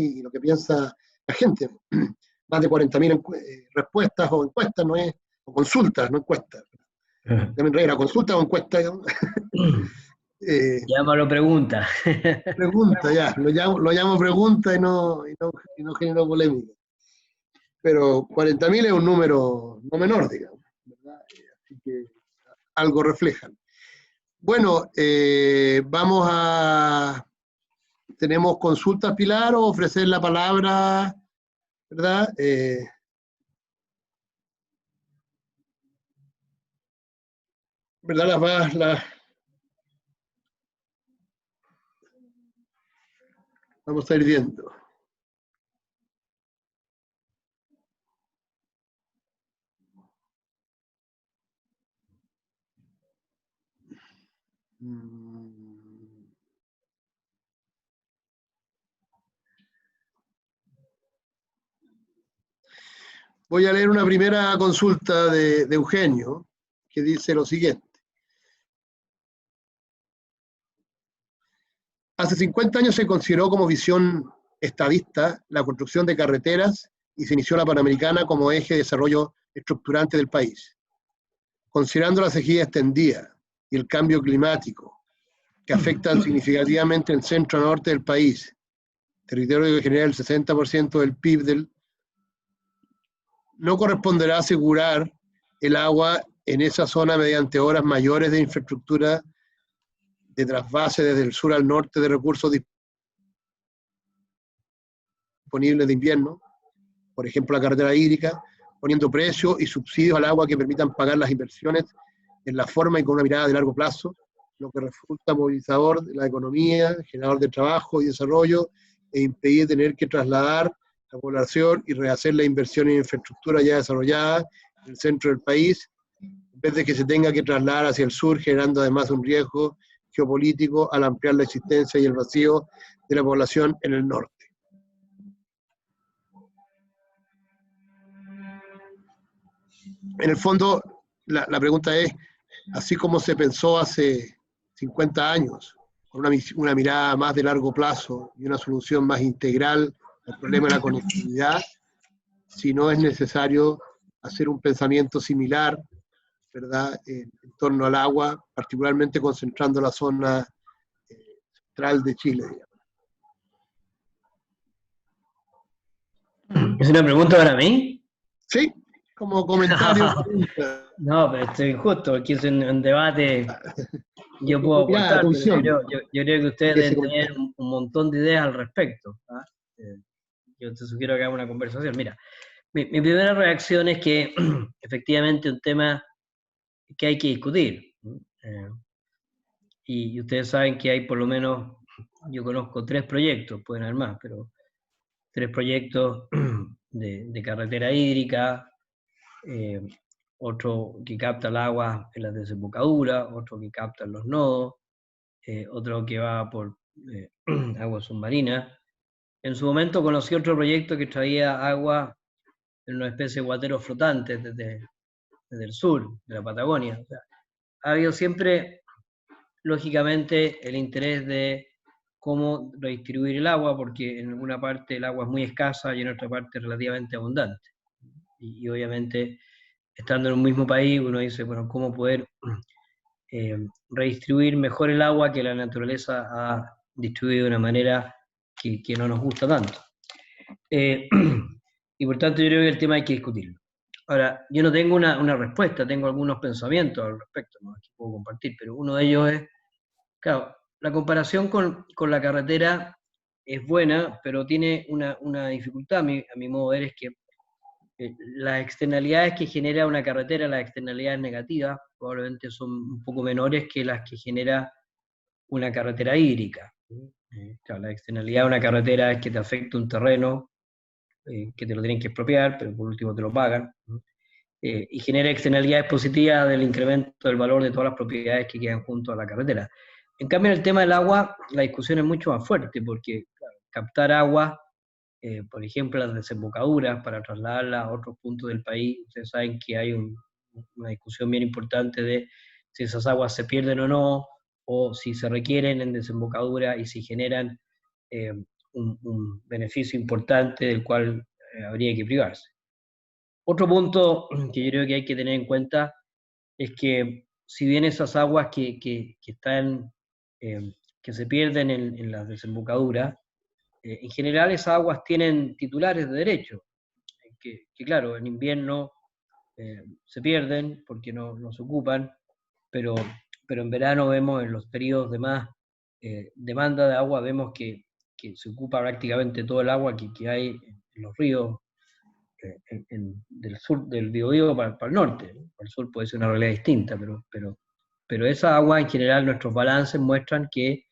y lo que piensa la gente. Más de 40.000 respuestas o encuestas, o consultas, no encuestas. También regra, consulta o encuesta. Llámalo pregunta. Pregunta, ya, lo llamo pregunta y no genero polémica. Pero 40.000 es un número no menor, digamos, ¿verdad? Así que algo reflejan. Bueno, tenemos consultas, Pilar, o ofrecer la palabra, ¿verdad? ¿Verdad? Vamos a ir viendo. Voy a leer una primera consulta de Eugenio, que dice lo siguiente. Hace 50 años se consideró como visión estadista la construcción de carreteras y se inició la Panamericana como eje de desarrollo estructurante del país. Considerando la sequía extendida y el cambio climático que afectan significativamente el centro-norte del país, territorio que genera el 60% del PIB no corresponderá asegurar el agua en esa zona mediante obras mayores de infraestructura de trasvase desde el sur al norte de recursos disponibles de invierno, por ejemplo la carretera hídrica, poniendo precios y subsidios al agua que permitan pagar las inversiones en la forma y con una mirada de largo plazo, lo que resulta movilizador de la economía, generador de trabajo y desarrollo, e impedir tener que trasladar la población y rehacer la inversión en infraestructura ya desarrollada en el centro del país, en vez de que se tenga que trasladar hacia el sur, generando además un riesgo geopolítico al ampliar la existencia y el vacío de la población en el norte. en el fondo, la pregunta es, así como se pensó hace 50 años, con una mirada más de largo plazo y una solución más integral al problema de la conectividad, si no es necesario hacer un pensamiento similar, ¿verdad?, en torno al agua, particularmente concentrando la zona central de Chile, digamos. ¿Es una pregunta para mí? Sí, como comentario. No, pero estoy injusto, porque es un debate, yo puedo Mirada, aportar, tu pero visión. yo creo que ustedes Ese deben tener comentario. un montón de ideas al respecto. ¿Ah? Yo te sugiero que hagamos una conversación. Mira, mi primera reacción es que efectivamente un tema que hay que discutir. ¿No? Y ustedes saben que hay por lo menos, yo conozco 3 proyectos, pueden haber más, pero 3 proyectos de carretera hídrica, otro que capta el agua en las desembocaduras, otro que capta en los nodos, otro que va por agua submarina. En su momento conocí otro proyecto que traía agua en una especie de guateros flotantes desde el sur, de la Patagonia. O sea, ha habido siempre, lógicamente, el interés de cómo redistribuir el agua, porque en alguna parte el agua es muy escasa y en otra parte relativamente abundante. Y obviamente, estando en un mismo país, uno dice, bueno, ¿cómo poder redistribuir mejor el agua que la naturaleza ha distribuido de una manera que no nos gusta tanto? Y por tanto yo creo que el tema hay que discutirlo. Ahora, yo no tengo una respuesta, tengo algunos pensamientos al respecto, ¿no?, que puedo compartir, pero uno de ellos es, claro, la comparación con la carretera es buena, pero tiene una dificultad a mi modo de ver, es que las externalidades que genera una carretera, las externalidades negativas, probablemente son un poco menores que las que genera una carretera hídrica. Claro, la externalidad de una carretera es que te afecta un terreno, que te lo tienen que expropiar, pero por último te lo pagan, y genera externalidades positivas del incremento del valor de todas las propiedades que quedan junto a la carretera. En cambio, en el tema del agua, la discusión es mucho más fuerte, porque claro, captar agua, por ejemplo, las desembocaduras, para trasladarlas a otros puntos del país, ustedes saben que hay una discusión bien importante de si esas aguas se pierden o si se requieren en desembocadura y si generan un beneficio importante del cual habría que privarse. Otro punto que yo creo que hay que tener en cuenta es que si bien esas aguas que están, que se pierden en las desembocaduras, en general esas aguas tienen titulares de derecho, que claro, en invierno se pierden porque no se ocupan, pero, pero en verano vemos en los periodos de más demanda de agua, vemos que se ocupa prácticamente todo el agua que hay en los ríos del sur del Biobío para el norte, ¿no? Para el sur puede ser una realidad distinta, pero esa agua en general, nuestros balances muestran que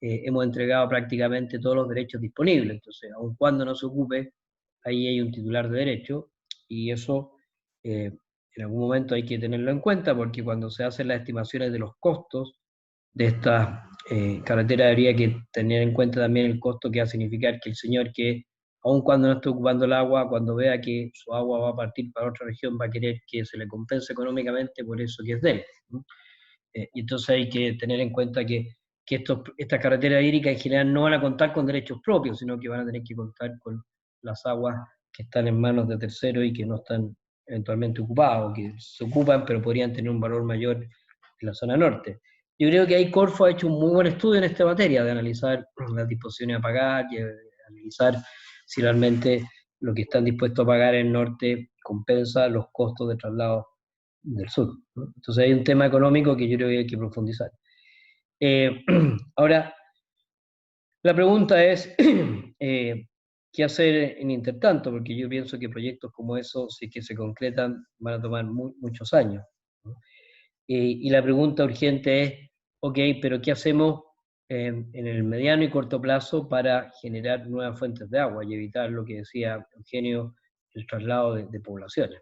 hemos entregado prácticamente todos los derechos disponibles. Entonces, aun cuando no se ocupe, ahí hay un titular de derecho y eso en algún momento hay que tenerlo en cuenta porque cuando se hacen las estimaciones de los costos de esta carretera debería que tener en cuenta también el costo que va a significar que el señor que, aun cuando no esté ocupando el agua, cuando vea que su agua va a partir para otra región, va a querer que se le compense económicamente por eso que es de él, ¿no? Y entonces hay que tener en cuenta que estas carreteras hídricas en general no van a contar con derechos propios, sino que van a tener que contar con las aguas que están en manos de terceros y que no están eventualmente ocupados, que se ocupan pero podrían tener un valor mayor en la zona norte. Yo creo que ahí Corfo ha hecho un muy buen estudio en esta materia, de analizar las disposiciones a pagar y analizar si realmente lo que están dispuestos a pagar en el norte compensa los costos de traslado del sur, ¿no? Entonces hay un tema económico que yo creo que hay que profundizar. Ahora, la pregunta es, ¿qué hacer en intertanto? Porque yo pienso que proyectos como esos, si es que se concretan, van a tomar muchos años, ¿no? Y la pregunta urgente es, ok, pero ¿qué hacemos en el mediano y corto plazo para generar nuevas fuentes de agua y evitar lo que decía Eugenio, el traslado de poblaciones?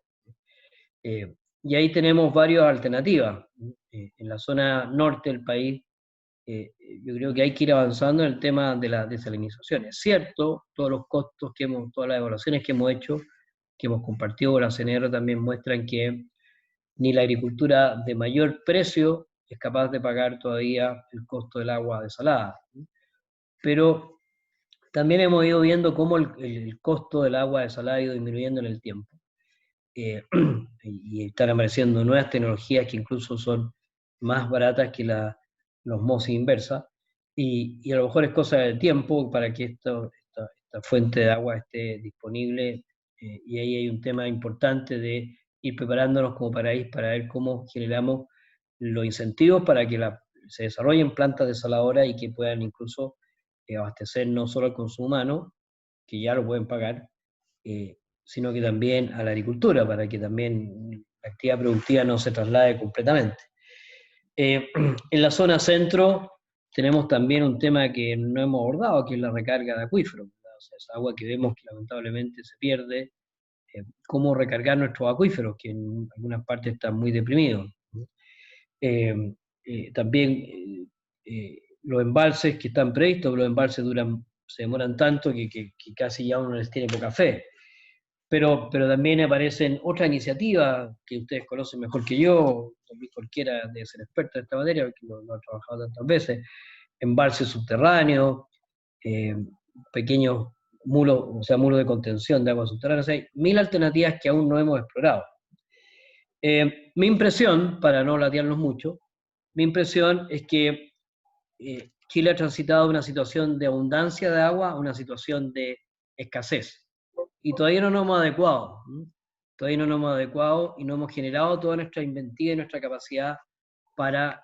Y ahí tenemos varias alternativas. En la zona norte del país, yo creo que hay que ir avanzando en el tema de la desalinización. Es cierto, todos los costos todas las evaluaciones que hemos hecho, que hemos compartido con la CNR también muestran que ni la agricultura de mayor precio es capaz de pagar todavía el costo del agua desalada. Pero también hemos ido viendo cómo el costo del agua desalada ha ido disminuyendo en el tiempo. Y están apareciendo nuevas tecnologías que incluso son más baratas que la osmosis inversa, y a lo mejor es cosa del tiempo para que esta fuente de agua esté disponible, y ahí hay un tema importante de ir preparándonos como país para ver cómo generamos los incentivos para que se desarrollen plantas desaladoras y que puedan incluso abastecer no solo al consumo humano, que ya lo pueden pagar, sino que también a la agricultura, para que también la actividad productiva no se traslade completamente. En la zona centro tenemos también un tema que no hemos abordado, que es la recarga de acuíferos, ¿verdad? O sea, esa agua que vemos que lamentablemente se pierde, cómo recargar nuestros acuíferos, que en algunas partes están muy deprimidos. También los embalses que están previstos, los embalses se demoran tanto que casi ya uno les tiene poca fe. Pero también aparecen otras iniciativas que ustedes conocen mejor que yo, cualquiera debe ser experto en esta materia, porque lo ha trabajado tantas veces, embalses subterráneos, pequeños muros, o sea, muros de contención de aguas subterráneas. Hay 1000 alternativas que aún no hemos explorado. Mi impresión, para no latearnos mucho, mi impresión es que Chile ha transitado de una situación de abundancia de agua a una situación de escasez. Y todavía no nos hemos adecuado. Todavía no nos hemos adecuado y no hemos generado toda nuestra inventiva y nuestra capacidad para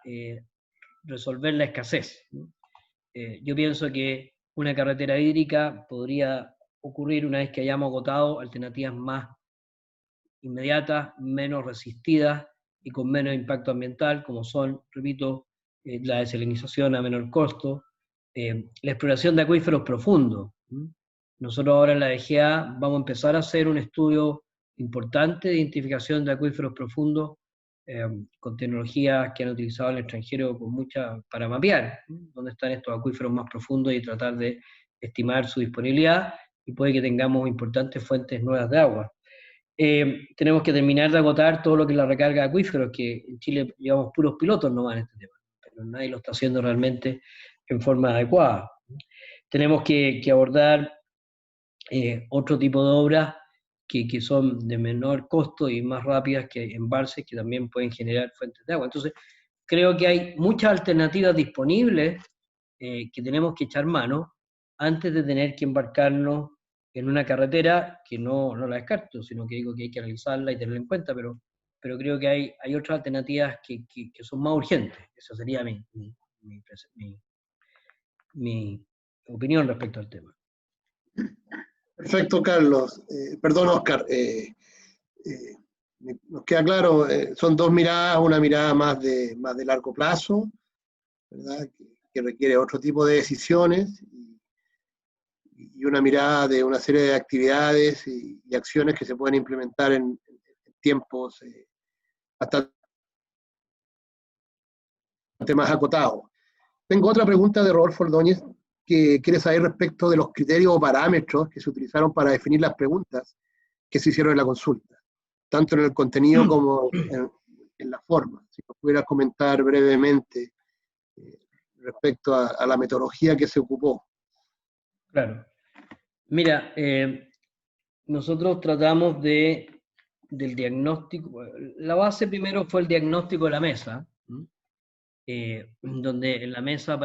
resolver la escasez. Yo pienso que una carretera hídrica podría ocurrir una vez que hayamos agotado alternativas más inmediatas, menos resistidas y con menos impacto ambiental, como son, repito, la desalinización a menor costo, la exploración de acuíferos profundos. Nosotros ahora en la DGA vamos a empezar a hacer un estudio importante de identificación de acuíferos profundos, con tecnologías que han utilizado en el extranjero para mapear dónde están estos acuíferos más profundos y tratar de estimar su disponibilidad, y puede que tengamos importantes fuentes nuevas de agua. Tenemos que terminar de agotar todo lo que es la recarga de acuíferos, que en Chile llevamos puros pilotos nomás en este tema, pero nadie lo está haciendo realmente en forma adecuada. Tenemos que abordar otro tipo de obras que son de menor costo y más rápidas que embalses, que también pueden generar fuentes de agua. Entonces, creo que hay muchas alternativas disponibles que tenemos que echar mano antes de tener que embarcarnos en una carretera que no la descarto, sino que digo que hay que analizarla y tenerla en cuenta, pero creo que hay otras alternativas que son más urgentes. Esa sería mi opinión respecto al tema. Perfecto, Carlos. Perdón, Oscar. Nos queda claro, son dos miradas, una mirada más de largo plazo, ¿verdad? Que requiere otro tipo de decisiones, y una mirada de una serie de actividades y acciones que se pueden implementar en tiempos bastante más acotados. Tengo otra pregunta de Rodolfo Ordóñez, que quiere saber respecto de los criterios o parámetros que se utilizaron para definir las preguntas que se hicieron en la consulta, tanto en el contenido como en la forma. Si nos pudieras comentar brevemente respecto a la metodología que se ocupó. Claro. Mira, nosotros tratamos del diagnóstico. La base primero fue el diagnóstico de la mesa, donde en la mesa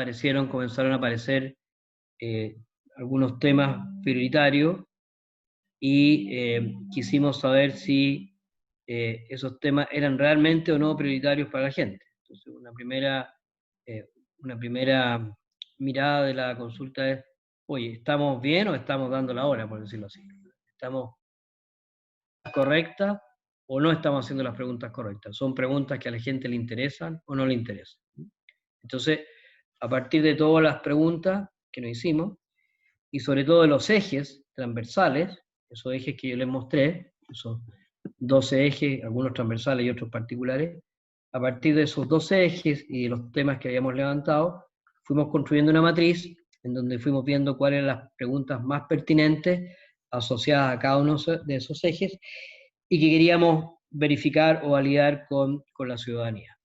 comenzaron a aparecer algunos temas prioritarios, y quisimos saber si esos temas eran realmente o no prioritarios para la gente. Entonces, una primera mirada de la consulta es: oye, ¿estamos bien o estamos dando la hora, por decirlo así? ¿Estamos correctas o no estamos haciendo las preguntas correctas? ¿Son preguntas que a la gente le interesan o no le interesan? Entonces, a partir de todas las preguntas que nos hicimos, y sobre todo de los ejes transversales, esos ejes que yo les mostré, esos 12 ejes, algunos transversales y otros particulares, a partir de esos 12 ejes y de los temas que habíamos levantado, fuimos construyendo una matriz en donde fuimos viendo cuáles eran las preguntas más pertinentes asociadas a cada uno de esos ejes y que queríamos verificar o validar con la ciudadanía.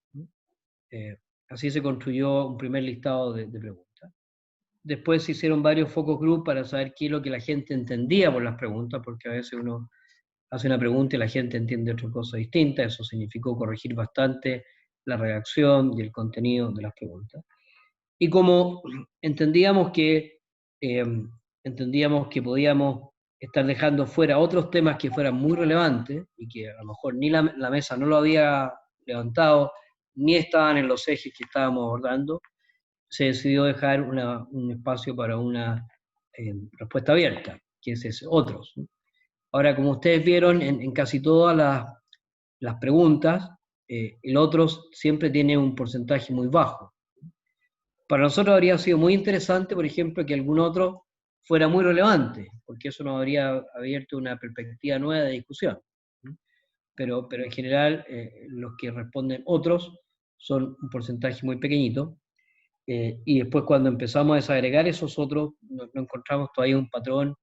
Así se construyó un primer listado de preguntas. Después se hicieron varios focus group para saber qué es lo que la gente entendía por las preguntas, porque a veces uno hace una pregunta y la gente entiende otra cosa distinta. Eso significó corregir bastante la redacción y el contenido de las preguntas. Y como entendíamos que podíamos estar dejando fuera otros temas que fueran muy relevantes y que a lo mejor ni la mesa no lo había levantado, ni estaban en los ejes que estábamos abordando, se decidió dejar un espacio para una respuesta abierta, que es otros. Ahora, como ustedes vieron, en casi todas las preguntas, el otros siempre tiene un porcentaje muy bajo. Para nosotros habría sido muy interesante, por ejemplo, que algún otro fuera muy relevante, porque eso nos habría abierto una perspectiva nueva de discusión. Pero en general, los que responden otros son un porcentaje muy pequeñito, y después cuando empezamos a desagregar esos otros, no encontramos todavía un patrón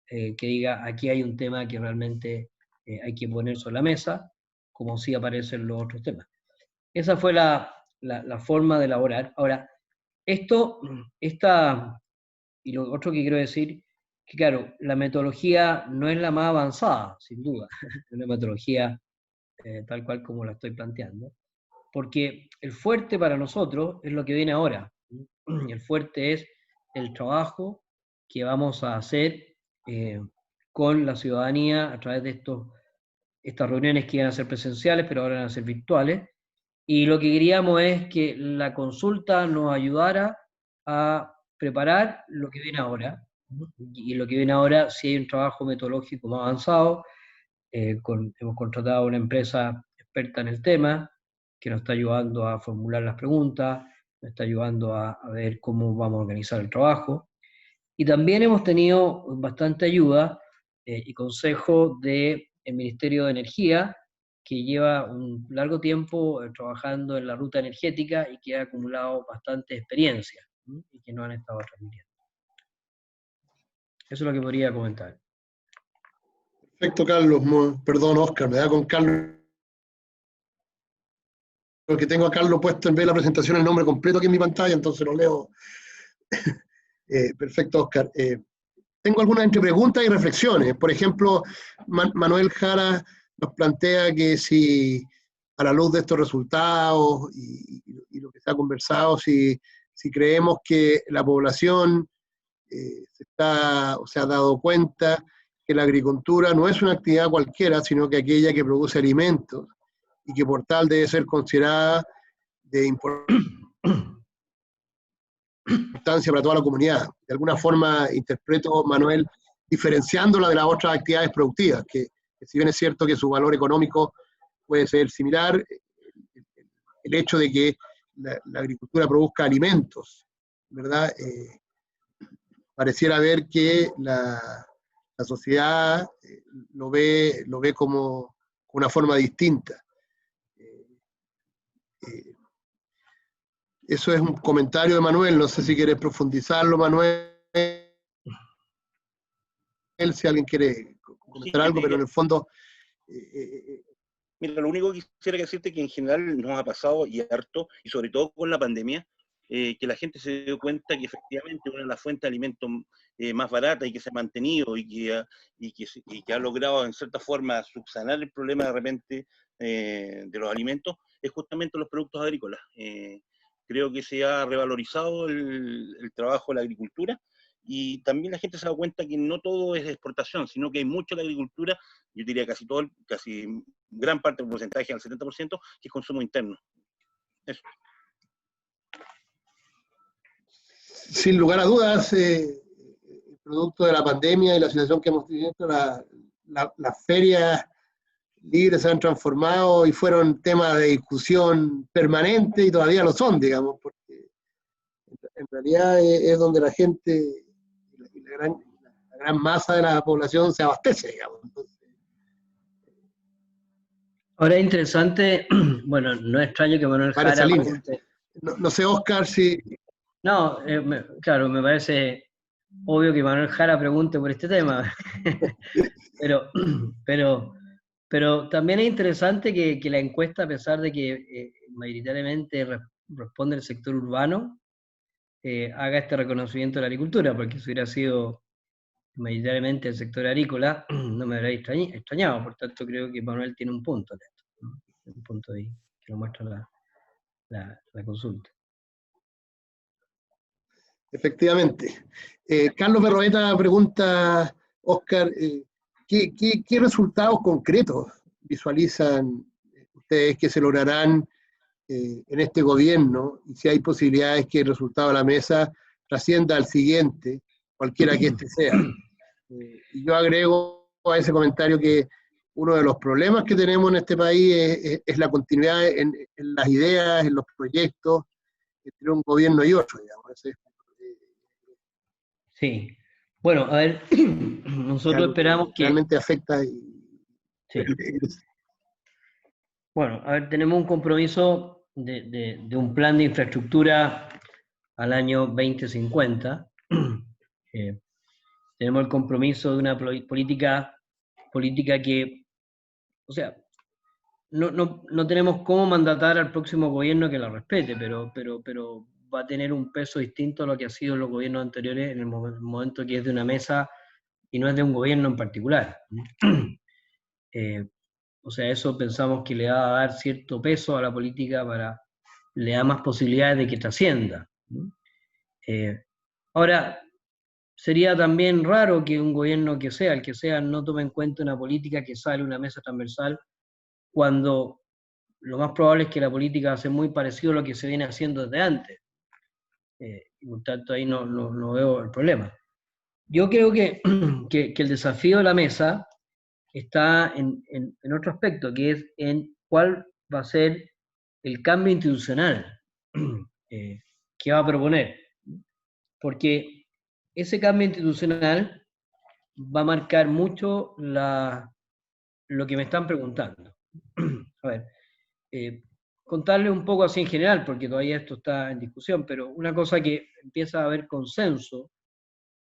que diga, aquí hay un tema que realmente hay que poner sobre la mesa, como sí aparecen los otros temas. Esa fue la forma de elaborar. Ahora, y lo otro que quiero decir, que claro, la metodología no es la más avanzada, sin duda, es una metodología tal cual como la estoy planteando, porque el fuerte para nosotros es lo que viene ahora. El fuerte es el trabajo que vamos a hacer con la ciudadanía a través de estas reuniones que iban a ser presenciales, pero ahora van a ser virtuales, y lo que queríamos es que la consulta nos ayudara a preparar lo que viene ahora, y lo que viene ahora sí hay un trabajo metodológico más avanzado, hemos contratado a una empresa experta en el tema, que nos está ayudando a formular las preguntas, nos está ayudando a ver cómo vamos a organizar el trabajo, y también hemos tenido bastante ayuda y consejo del Ministerio de Energía, que lleva un largo tiempo trabajando en la ruta energética y que ha acumulado bastante experiencia, y que nos han estado transmitiendo. Eso es lo que podría comentar. Perfecto, Carlos. Perdón, Oscar, me da con Carlos, porque tengo a Carlos puesto en vez de la presentación el nombre completo aquí en mi pantalla, entonces lo leo. Perfecto, Oscar. Tengo algunas entre preguntas y reflexiones. Por ejemplo, Manuel Jara nos plantea que si, a la luz de estos resultados y lo que se ha conversado, si creemos que la población se ha dado cuenta que la agricultura no es una actividad cualquiera, sino que aquella que produce alimentos y que por tal debe ser considerada de importancia para toda la comunidad. De alguna forma interpreto, Manuel, diferenciándola de las otras actividades productivas, que si bien es cierto que su valor económico puede ser similar, el hecho de que la agricultura produzca alimentos, ¿verdad? Pareciera ver que la sociedad lo ve como una forma distinta. Eso es un comentario de Manuel, no sé si quieres profundizarlo, Manuel, si alguien quiere comentar algo, pero en el fondo... Mira, lo único que quisiera decirte es que en general nos ha pasado, y harto, y sobre todo con la pandemia, que la gente se dio cuenta que efectivamente una de las fuentes de alimentos más baratas y que se ha mantenido y que ha logrado en cierta forma subsanar el problema de repente de los alimentos es justamente los productos agrícolas. Creo que se ha revalorizado el trabajo de la agricultura, y también la gente se ha dado cuenta que no todo es exportación, sino que hay mucho de la agricultura, yo diría casi gran parte del porcentaje, al 70%, que es consumo interno. Eso. Sin lugar a dudas, producto de la pandemia y la situación que hemos vivido, las ferias libres se han transformado y fueron tema de discusión permanente y todavía lo son, digamos, porque en realidad es donde la gente, la gran masa de la población se abastece, digamos. Entonces, ahora es interesante, bueno, no es extraño que Manuel Jara pregunte. No sé, Oscar, si... No, claro, me parece obvio que Manuel Jara pregunte por este tema, pero también es interesante que la encuesta, a pesar de que mayoritariamente responde el sector urbano, haga este reconocimiento de la agricultura, porque si hubiera sido mayoritariamente el sector agrícola, no me habría extrañado. Por tanto, creo que Manuel tiene un punto en esto, ¿no? Un punto ahí que lo muestra la consulta. Efectivamente. Carlos Berroeta pregunta, Óscar, ¿qué resultados concretos visualizan ustedes que se lograrán en este gobierno? Y si hay posibilidades que el resultado de la mesa trascienda al siguiente, cualquiera que este sea. Y yo agrego a ese comentario que uno de los problemas que tenemos en este país es la continuidad en las ideas, en los proyectos, entre un gobierno y otro, digamos. Sí. Bueno, a ver, nosotros esperamos que... realmente afecta. Sí. Bueno, a ver, tenemos un compromiso de un plan de infraestructura al año 2050. Tenemos el compromiso de una política que, o sea, no tenemos cómo mandatar al próximo gobierno que la respete, pero va a tener un peso distinto a lo que ha sido los gobiernos anteriores en el momento que es de una mesa y no es de un gobierno en particular. O sea, eso pensamos que le va a dar cierto peso a la política le da más posibilidades de que trascienda. Ahora, sería también raro que un gobierno que sea, el que sea, no tome en cuenta una política que sale una mesa transversal cuando lo más probable es que la política va a ser muy parecido a lo que se viene haciendo desde antes. Y por tanto ahí no veo el problema. Yo creo que el desafío de la mesa está en otro aspecto, que es en cuál va a ser el cambio institucional que va a proponer. Porque ese cambio institucional va a marcar mucho lo que me están preguntando. A ver, contarle un poco así en general, porque todavía esto está en discusión, pero una cosa que empieza a haber consenso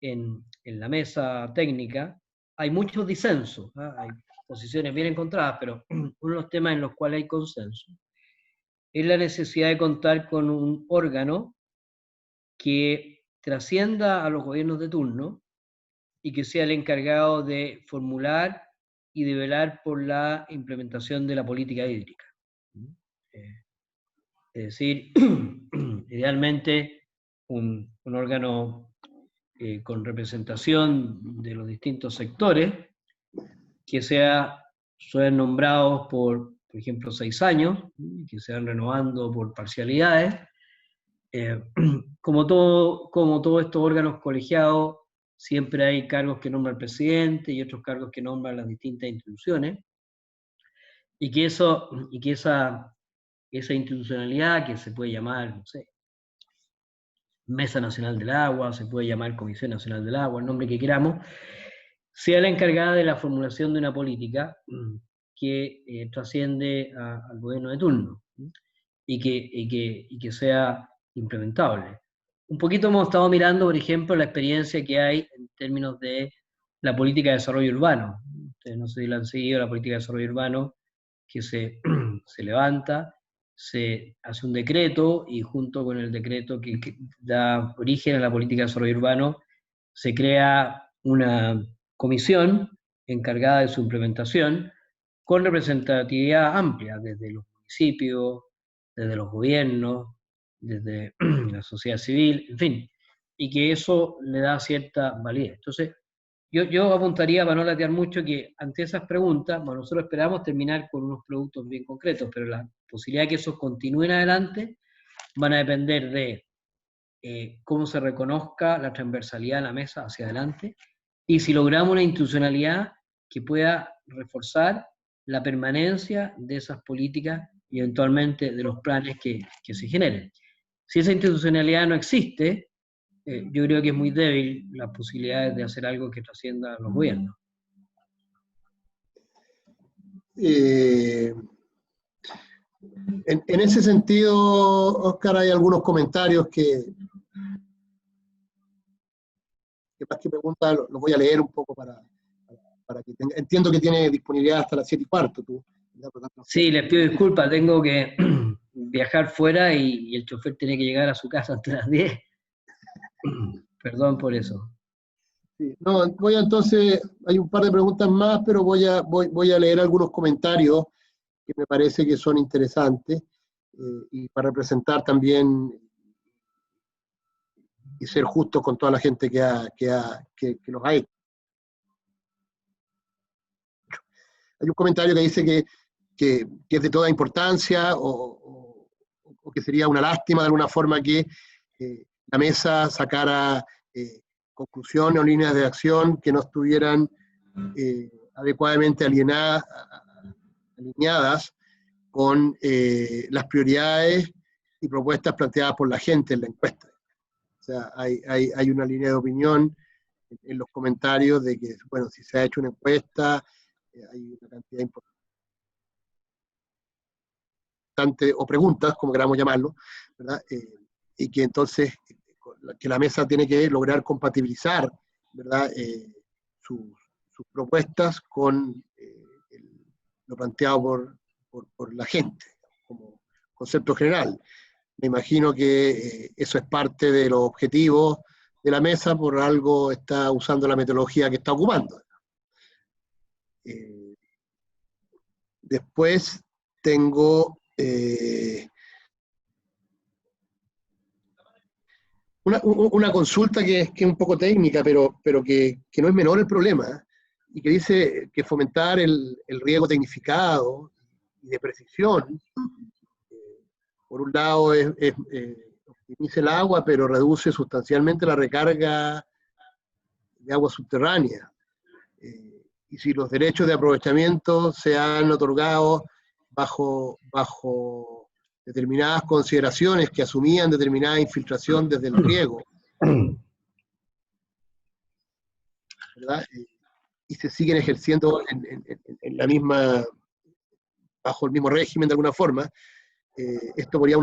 en la mesa técnica, hay muchos disensos, ¿eh? Hay posiciones bien encontradas, pero uno de los temas en los cuales hay consenso es la necesidad de contar con un órgano que trascienda a los gobiernos de turno y que sea el encargado de formular y de velar por la implementación de la política hídrica. Es decir, idealmente un órgano con representación de los distintos sectores, que sean nombrados por ejemplo, 6 años, que se van renovando por parcialidades. Como todos estos órganos colegiados, siempre hay cargos que nombra el presidente y otros cargos que nombran las distintas instituciones, y que esa institucionalidad, que se puede llamar, no sé, Mesa Nacional del Agua, se puede llamar Comisión Nacional del Agua, el nombre que queramos, sea la encargada de la formulación de una política que trasciende al gobierno de turno y que sea implementable. Un poquito hemos estado mirando, por ejemplo, la experiencia que hay en términos de la política de desarrollo urbano. Ustedes no sé si la han seguido, la política de desarrollo urbano, que se levanta, se hace un decreto y junto con el decreto que da origen a la política de desarrollo urbano, se crea una comisión encargada de su implementación con representatividad amplia, desde los municipios, desde los gobiernos, desde la sociedad civil, en fin, y que eso le da cierta validez. Entonces, yo apuntaría, para no latear mucho, que ante esas preguntas, bueno, nosotros esperamos terminar con unos productos bien concretos, pero la posibilidad de que esos continúen adelante van a depender de cómo se reconozca la transversalidad de la mesa hacia adelante, y si logramos una institucionalidad que pueda reforzar la permanencia de esas políticas y eventualmente de los planes que se generen. Si esa institucionalidad no existe, yo creo que es muy débil las posibilidades de hacer algo que trascienda a los gobiernos. En ese sentido, Óscar, hay algunos comentarios que que más que pregunta lo voy a leer un poco para que tenga, entiendo que tiene disponibilidad hasta las 7:15 tú. ¿Verdad? Por lo tanto, no sé. Sí, les pido disculpas, tengo que viajar fuera y el chofer tiene que llegar a su casa antes de las 10. Perdón por eso. Sí. No, voy a entonces, hay un par de preguntas más, pero voy a leer algunos comentarios que me parece que son interesantes y para representar también y ser justos con toda la gente que los ha hecho. Hay un comentario que dice que es de toda importancia o que sería una lástima de alguna forma que la mesa sacara conclusiones o líneas de acción que no estuvieran adecuadamente alineadas con las prioridades y propuestas planteadas por la gente en la encuesta. O sea, hay una línea de opinión en los comentarios de que, bueno, si se ha hecho una encuesta, hay una cantidad importante, o preguntas, como queramos llamarlo, ¿verdad? Y que entonces que la mesa tiene que lograr compatibilizar, ¿verdad? Sus propuestas con lo planteado por la gente, como concepto general. Me imagino que eso es parte de los objetivos de la mesa, por algo está usando la metodología que está ocupando. Después tengo una consulta que es un poco técnica, pero que no es menor el problema, y que dice que fomentar el riego tecnificado y de precisión, por un lado optimiza el agua, pero reduce sustancialmente la recarga de agua subterránea. Y si los derechos de aprovechamiento se han otorgado bajo determinadas consideraciones que asumían determinada infiltración desde el riego, ¿verdad? Y se siguen ejerciendo en la misma, bajo el mismo régimen de alguna forma, esto podría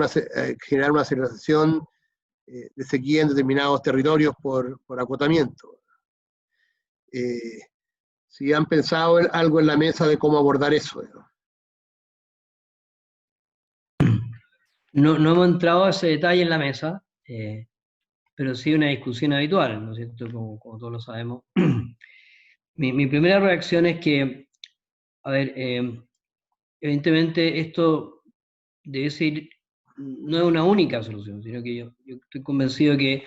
generar una aceleración de sequía en determinados territorios por acotamiento. Si han pensado algo en la mesa de cómo abordar eso. No hemos entrado a ese detalle en la mesa, pero sí una discusión habitual, ¿no es cierto? Como todos lo sabemos. Mi primera reacción es que, a ver, evidentemente esto debe ser, no es una única solución, sino que yo estoy convencido que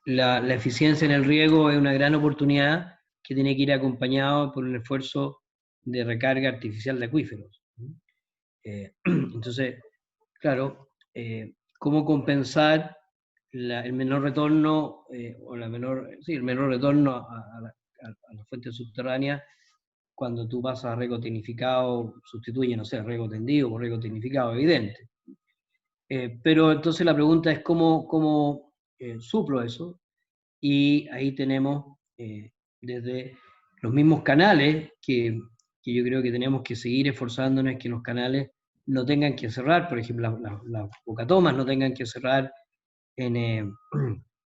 la eficiencia en el riego es una gran oportunidad que tiene que ir acompañado por un esfuerzo de recarga artificial de acuíferos. Entonces, claro, cómo compensar el menor retorno, el menor retorno a las fuentes subterráneas cuando tú pasas a riego tecnificado, sustituye, no sé, riego tendido por riego tecnificado, evidente. Pero entonces la pregunta es cómo suplo eso, y ahí tenemos desde los mismos canales que yo creo que tenemos que seguir esforzándonos que los canales no tengan que cerrar, por ejemplo, las bocatomas no tengan que cerrar en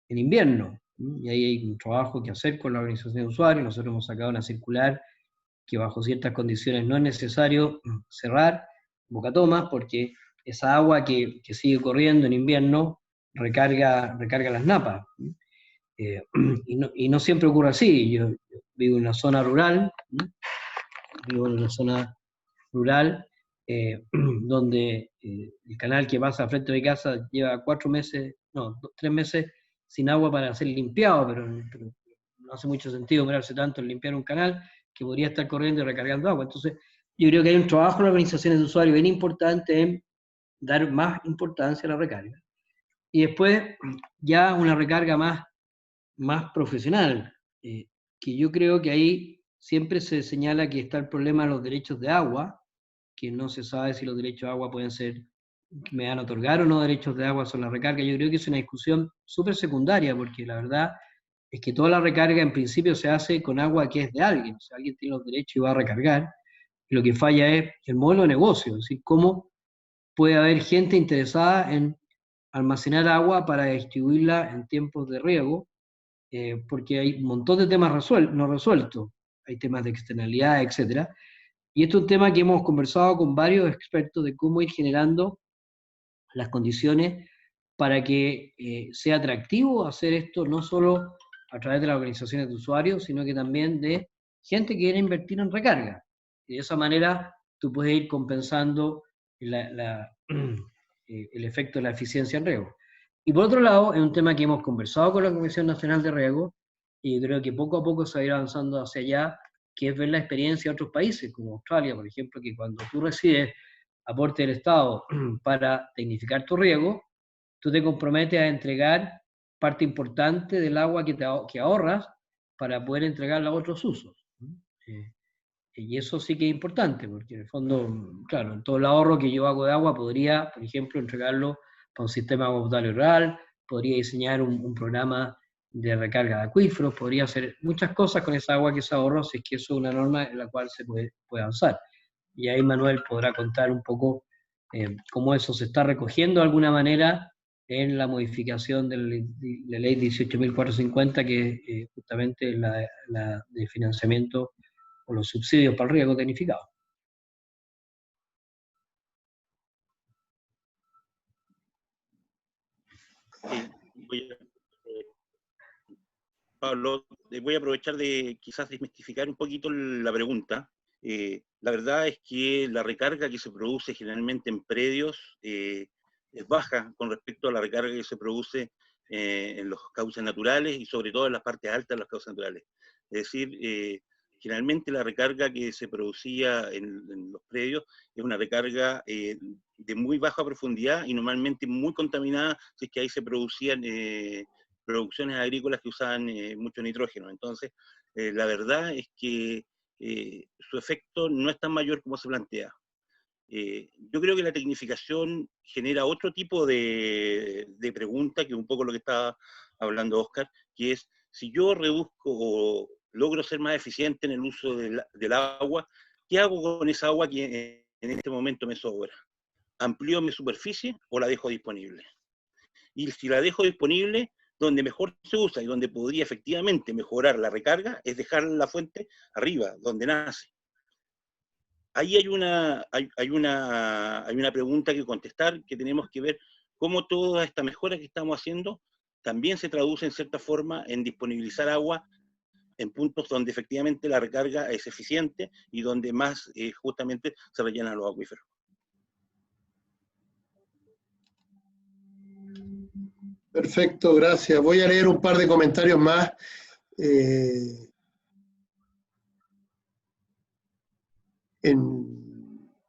invierno. Y ahí hay un trabajo que hacer con la organización de usuarios. Nosotros hemos sacado una circular que bajo ciertas condiciones no es necesario cerrar bocatomas porque esa agua que sigue corriendo en invierno recarga las napas. Y no siempre ocurre así. Yo vivo en una zona rural, donde el canal que pasa frente a mi casa lleva 3 meses sin agua para ser limpiado, pero no hace mucho sentido mirarse tanto en limpiar un canal que podría estar corriendo y recargando agua. Entonces, yo creo que hay un trabajo en las organizaciones de usuarios bien importante en dar más importancia a la recarga. Y después, ya una recarga más profesional, que yo creo que ahí siempre se señala que está el problema de los derechos de agua, que no se sabe si los derechos de agua pueden ser, me van a otorgar o no derechos de agua sobre la recarga. Yo creo que es una discusión súper secundaria, porque la verdad es que toda la recarga en principio se hace con agua que es de alguien, o sea, alguien tiene los derechos y va a recargar, y lo que falla es el modelo de negocio, es decir, cómo puede haber gente interesada en almacenar agua para distribuirla en tiempos de riego, porque hay un montón de temas no resueltos, hay temas de externalidad, etc. Y esto es un tema que hemos conversado con varios expertos de cómo ir generando las condiciones para que sea atractivo hacer esto no solo a través de las organizaciones de usuarios, sino que también de gente que quiere invertir en recarga. Y de esa manera tú puedes ir compensando el efecto de la eficiencia en riego. Y por otro lado, es un tema que hemos conversado con la Comisión Nacional de Riego, y yo creo que poco a poco se va a ir avanzando hacia allá, que es ver la experiencia de otros países, como Australia, por ejemplo, que cuando tú recibes aporte del Estado para tecnificar tu riego, tú te comprometes a entregar parte importante del agua que ahorras para poder entregarla a otros usos. Y eso sí que es importante, porque en el fondo, claro, todo el ahorro que yo hago de agua podría, por ejemplo, entregarlo para un sistema de agua potable rural, podría diseñar un programa de recarga de acuíferos, podría hacer muchas cosas con esa agua que se ahorró, si es que eso es una norma en la cual se puede avanzar. Y ahí Manuel podrá contar un poco cómo eso se está recogiendo de alguna manera en la modificación de la ley 18.450, que es justamente la de financiamiento o los subsidios para el riego tecnificado. Pablo, voy a aprovechar de quizás desmistificar un poquito la pregunta. La verdad es que la recarga que se produce generalmente en predios es baja con respecto a la recarga que se produce en los cauces naturales y sobre todo en las partes altas de los cauces naturales. Es decir, generalmente la recarga que se producía en los predios es una recarga de muy baja profundidad y normalmente muy contaminada, si es que ahí se producían producciones agrícolas que usaban mucho nitrógeno. Entonces, la verdad es que su efecto no es tan mayor como se plantea. Yo creo que la tecnificación genera otro tipo de pregunta, que es un poco lo que estaba hablando Oscar, que es, si yo reduzco o logro ser más eficiente en el uso del agua, ¿qué hago con esa agua que en este momento me sobra? ¿Amplío mi superficie o la dejo disponible? Y si la dejo disponible, donde mejor se usa y donde podría efectivamente mejorar la recarga es dejar la fuente arriba, donde nace. Ahí hay una pregunta que contestar, que tenemos que ver cómo toda esta mejora que estamos haciendo también se traduce en cierta forma en disponibilizar agua en puntos donde efectivamente la recarga es eficiente y donde más justamente se rellenan los acuíferos. Perfecto, gracias. Voy a leer un par de comentarios más.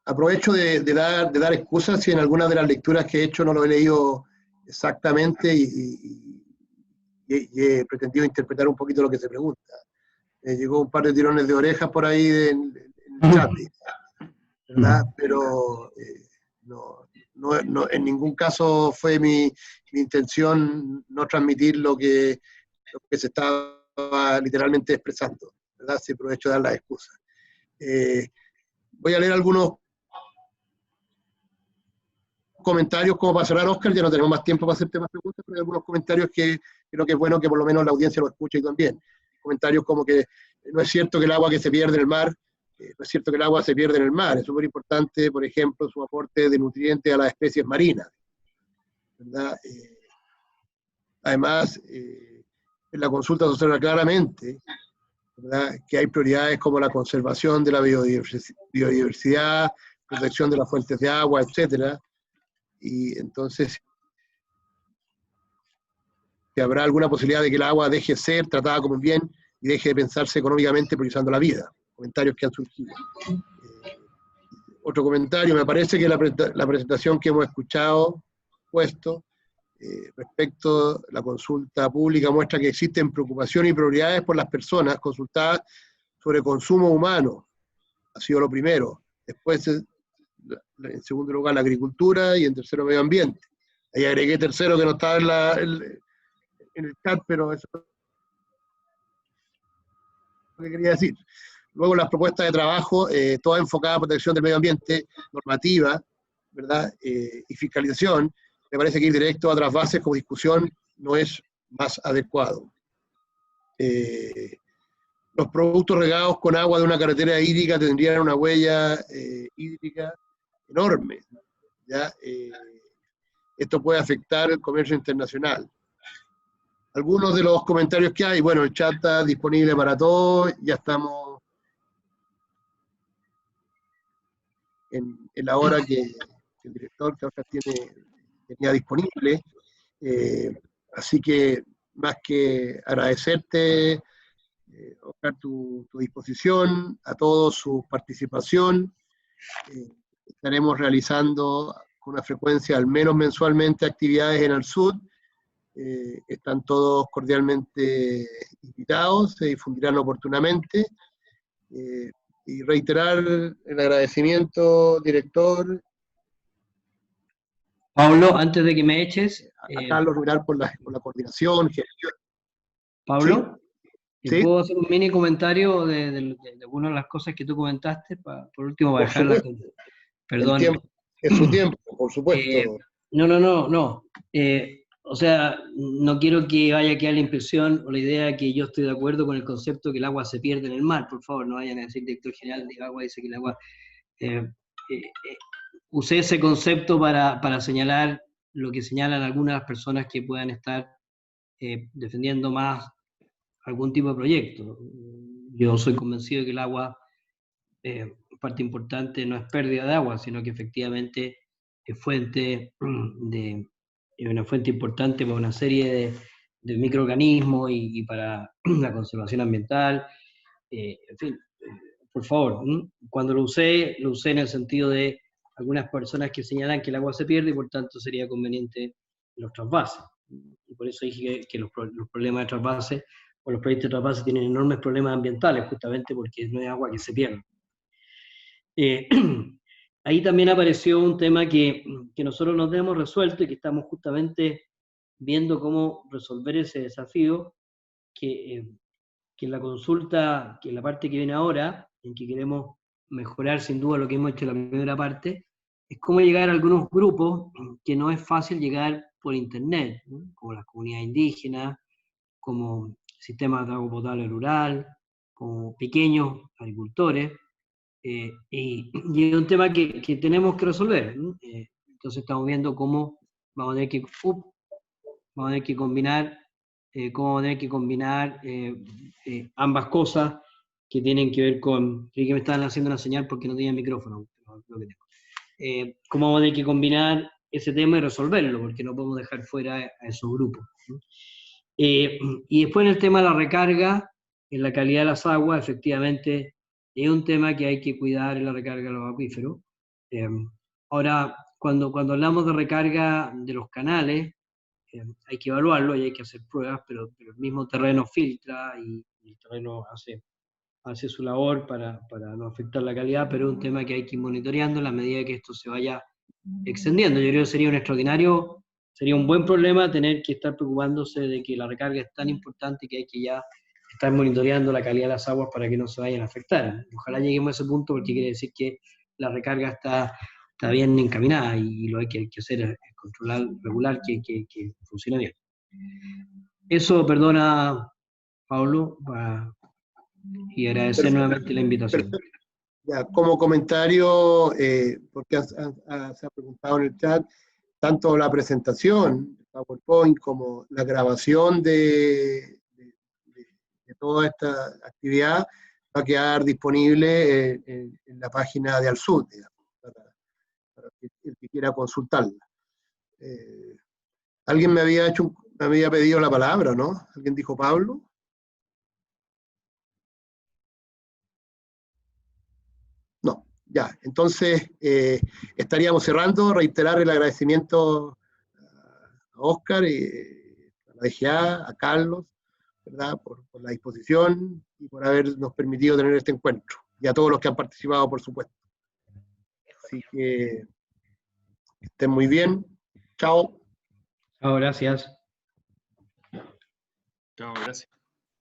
Aprovecho de dar excusas si en algunas de las lecturas que he hecho no lo he leído exactamente y he pretendido interpretar un poquito lo que se pregunta. Llegó un par de tirones de orejas por ahí en el chat, ¿verdad? Pero no, en ningún caso fue mi intención no transmitir lo que se estaba literalmente expresando, ¿verdad? Sí, aprovecho de dar las excusas. Voy a leer algunos comentarios como para cerrar, Oscar, ya no tenemos más tiempo para hacerte más preguntas, pero hay algunos comentarios que creo que es bueno que por lo menos la audiencia lo escuche y también. Comentarios como que no es cierto que el agua que se pierde en el mar, no es cierto que el agua se pierde en el mar, es súper importante, por ejemplo, su aporte de nutrientes a las especies marinas, ¿verdad? Además, en la consulta se observa claramente, ¿verdad?, que hay prioridades como la conservación de la biodiversidad, protección de las fuentes de agua, etcétera. Y entonces, que habrá alguna posibilidad de que el agua deje de ser tratada como un bien y deje de pensarse económicamente priorizando la vida. Comentarios que han surgido. Otro comentario, me parece que la presentación que hemos escuchado, respecto a la consulta pública, muestra que existen preocupaciones y prioridades por las personas consultadas sobre consumo humano. Ha sido lo primero. Después, en segundo lugar, la agricultura, y en tercero, medio ambiente. Ahí agregué tercero que no estaba en el chat, pero eso es lo que quería decir. Luego las propuestas de trabajo, todas enfocadas a protección del medio ambiente, normativa, ¿verdad?, y fiscalización. Me parece que ir directo a otras bases como discusión no es más adecuado. los productos regados con agua de una carretera hídrica tendrían una huella hídrica enorme, ¿ya? Esto puede afectar el comercio internacional. Algunos de los comentarios que hay, bueno, el chat está disponible para todos, ya estamos en la hora que el director tenía disponible, así que más que agradecerte, Oscar, tu disposición, a todos su participación. Estaremos realizando con una frecuencia al menos mensualmente actividades en el sur. Están todos cordialmente invitados, se difundirán oportunamente. Y reiterar el agradecimiento, director. Pablo, antes de que me eches. A Carlos Rural por la coordinación. Pablo, ¿Sí? ¿puedo hacer un mini comentario de algunas de las cosas que tú comentaste? Por último, para dejarla. Perdón. Es su tiempo, por supuesto. No. O sea, no quiero que vaya a quedar la impresión o la idea que yo estoy de acuerdo con el concepto que el agua se pierde en el mar. Por favor, no vayan a decir, director general de agua dice que el agua... usé ese concepto para señalar lo que señalan algunas de las personas que puedan estar defendiendo más algún tipo de proyecto. Yo soy convencido de que el agua, parte importante, no es pérdida de agua, sino que efectivamente es fuente es una fuente importante para una serie de microorganismos y para la conservación ambiental. En fin, por favor, cuando lo usé en el sentido de algunas personas que señalan que el agua se pierde y por tanto sería conveniente los trasvases. Y por eso dije que los problemas de trasvase o los proyectos de trasvase tienen enormes problemas ambientales, justamente porque no es agua que se pierde. Ahí también apareció un tema que nosotros nos hemos resuelto y que estamos justamente viendo cómo resolver ese desafío, que en la consulta, que en la parte que viene ahora, en que queremos mejorar sin duda lo que hemos hecho en la primera parte, es cómo llegar a algunos grupos que no es fácil llegar por internet, ¿no? Como las comunidades indígenas, como sistemas de agua potable rural, como pequeños agricultores, y es un tema que tenemos que resolver, ¿no? Entonces estamos viendo cómo vamos a tener que combinar ambas cosas que tienen que ver con... Creí que me estaban haciendo una señal porque no tenía micrófono, creo que tengo. Cómo vamos a tener que combinar ese tema y resolverlo, porque no podemos dejar fuera a esos grupos, ¿no? Y después en el tema de la recarga, en la calidad de las aguas, efectivamente es un tema que hay que cuidar en la recarga de los acuíferos. Ahora, cuando hablamos de recarga de los canales, hay que evaluarlo y hay que hacer pruebas, pero el mismo terreno filtra y el terreno hace su labor para no afectar la calidad, pero es un tema que hay que ir monitoreando en la medida que esto se vaya extendiendo. Yo creo que sería un buen problema tener que estar preocupándose de que la recarga es tan importante que hay que ya estar monitoreando la calidad de las aguas para que no se vayan a afectar. Ojalá lleguemos a ese punto porque quiere decir que la recarga está bien encaminada y lo que hay que hacer es controlar, regular que funcione bien. Eso, perdona, Pablo, y agradecer nuevamente la invitación. Ya, como comentario, porque se ha preguntado en el chat, tanto la presentación, PowerPoint, como la grabación de toda esta actividad va a quedar disponible en la página de Alsud, digamos, para el que quiera consultarla. Alguien me había pedido la palabra, ¿no? ¿Alguien dijo Pablo? No, ya. Entonces, estaríamos cerrando, reiterar el agradecimiento a Oscar, a la DGA, a Carlos, ¿verdad? Por la disposición y por habernos permitido tener este encuentro. Y a todos los que han participado, por supuesto. Así que estén muy bien. Chao. Chao, gracias. Chao, gracias.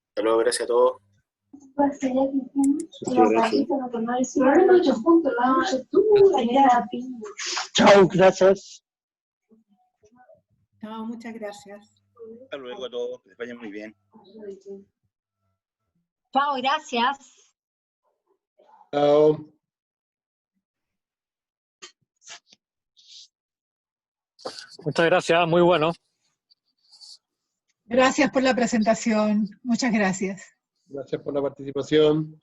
Hasta luego, gracias a todos. Chao, gracias. No, muchas gracias. Hasta luego a todos, que les vaya muy bien. Chao, gracias. Chao. Muchas gracias, muy bueno. Gracias por la presentación. Muchas gracias. Gracias por la participación.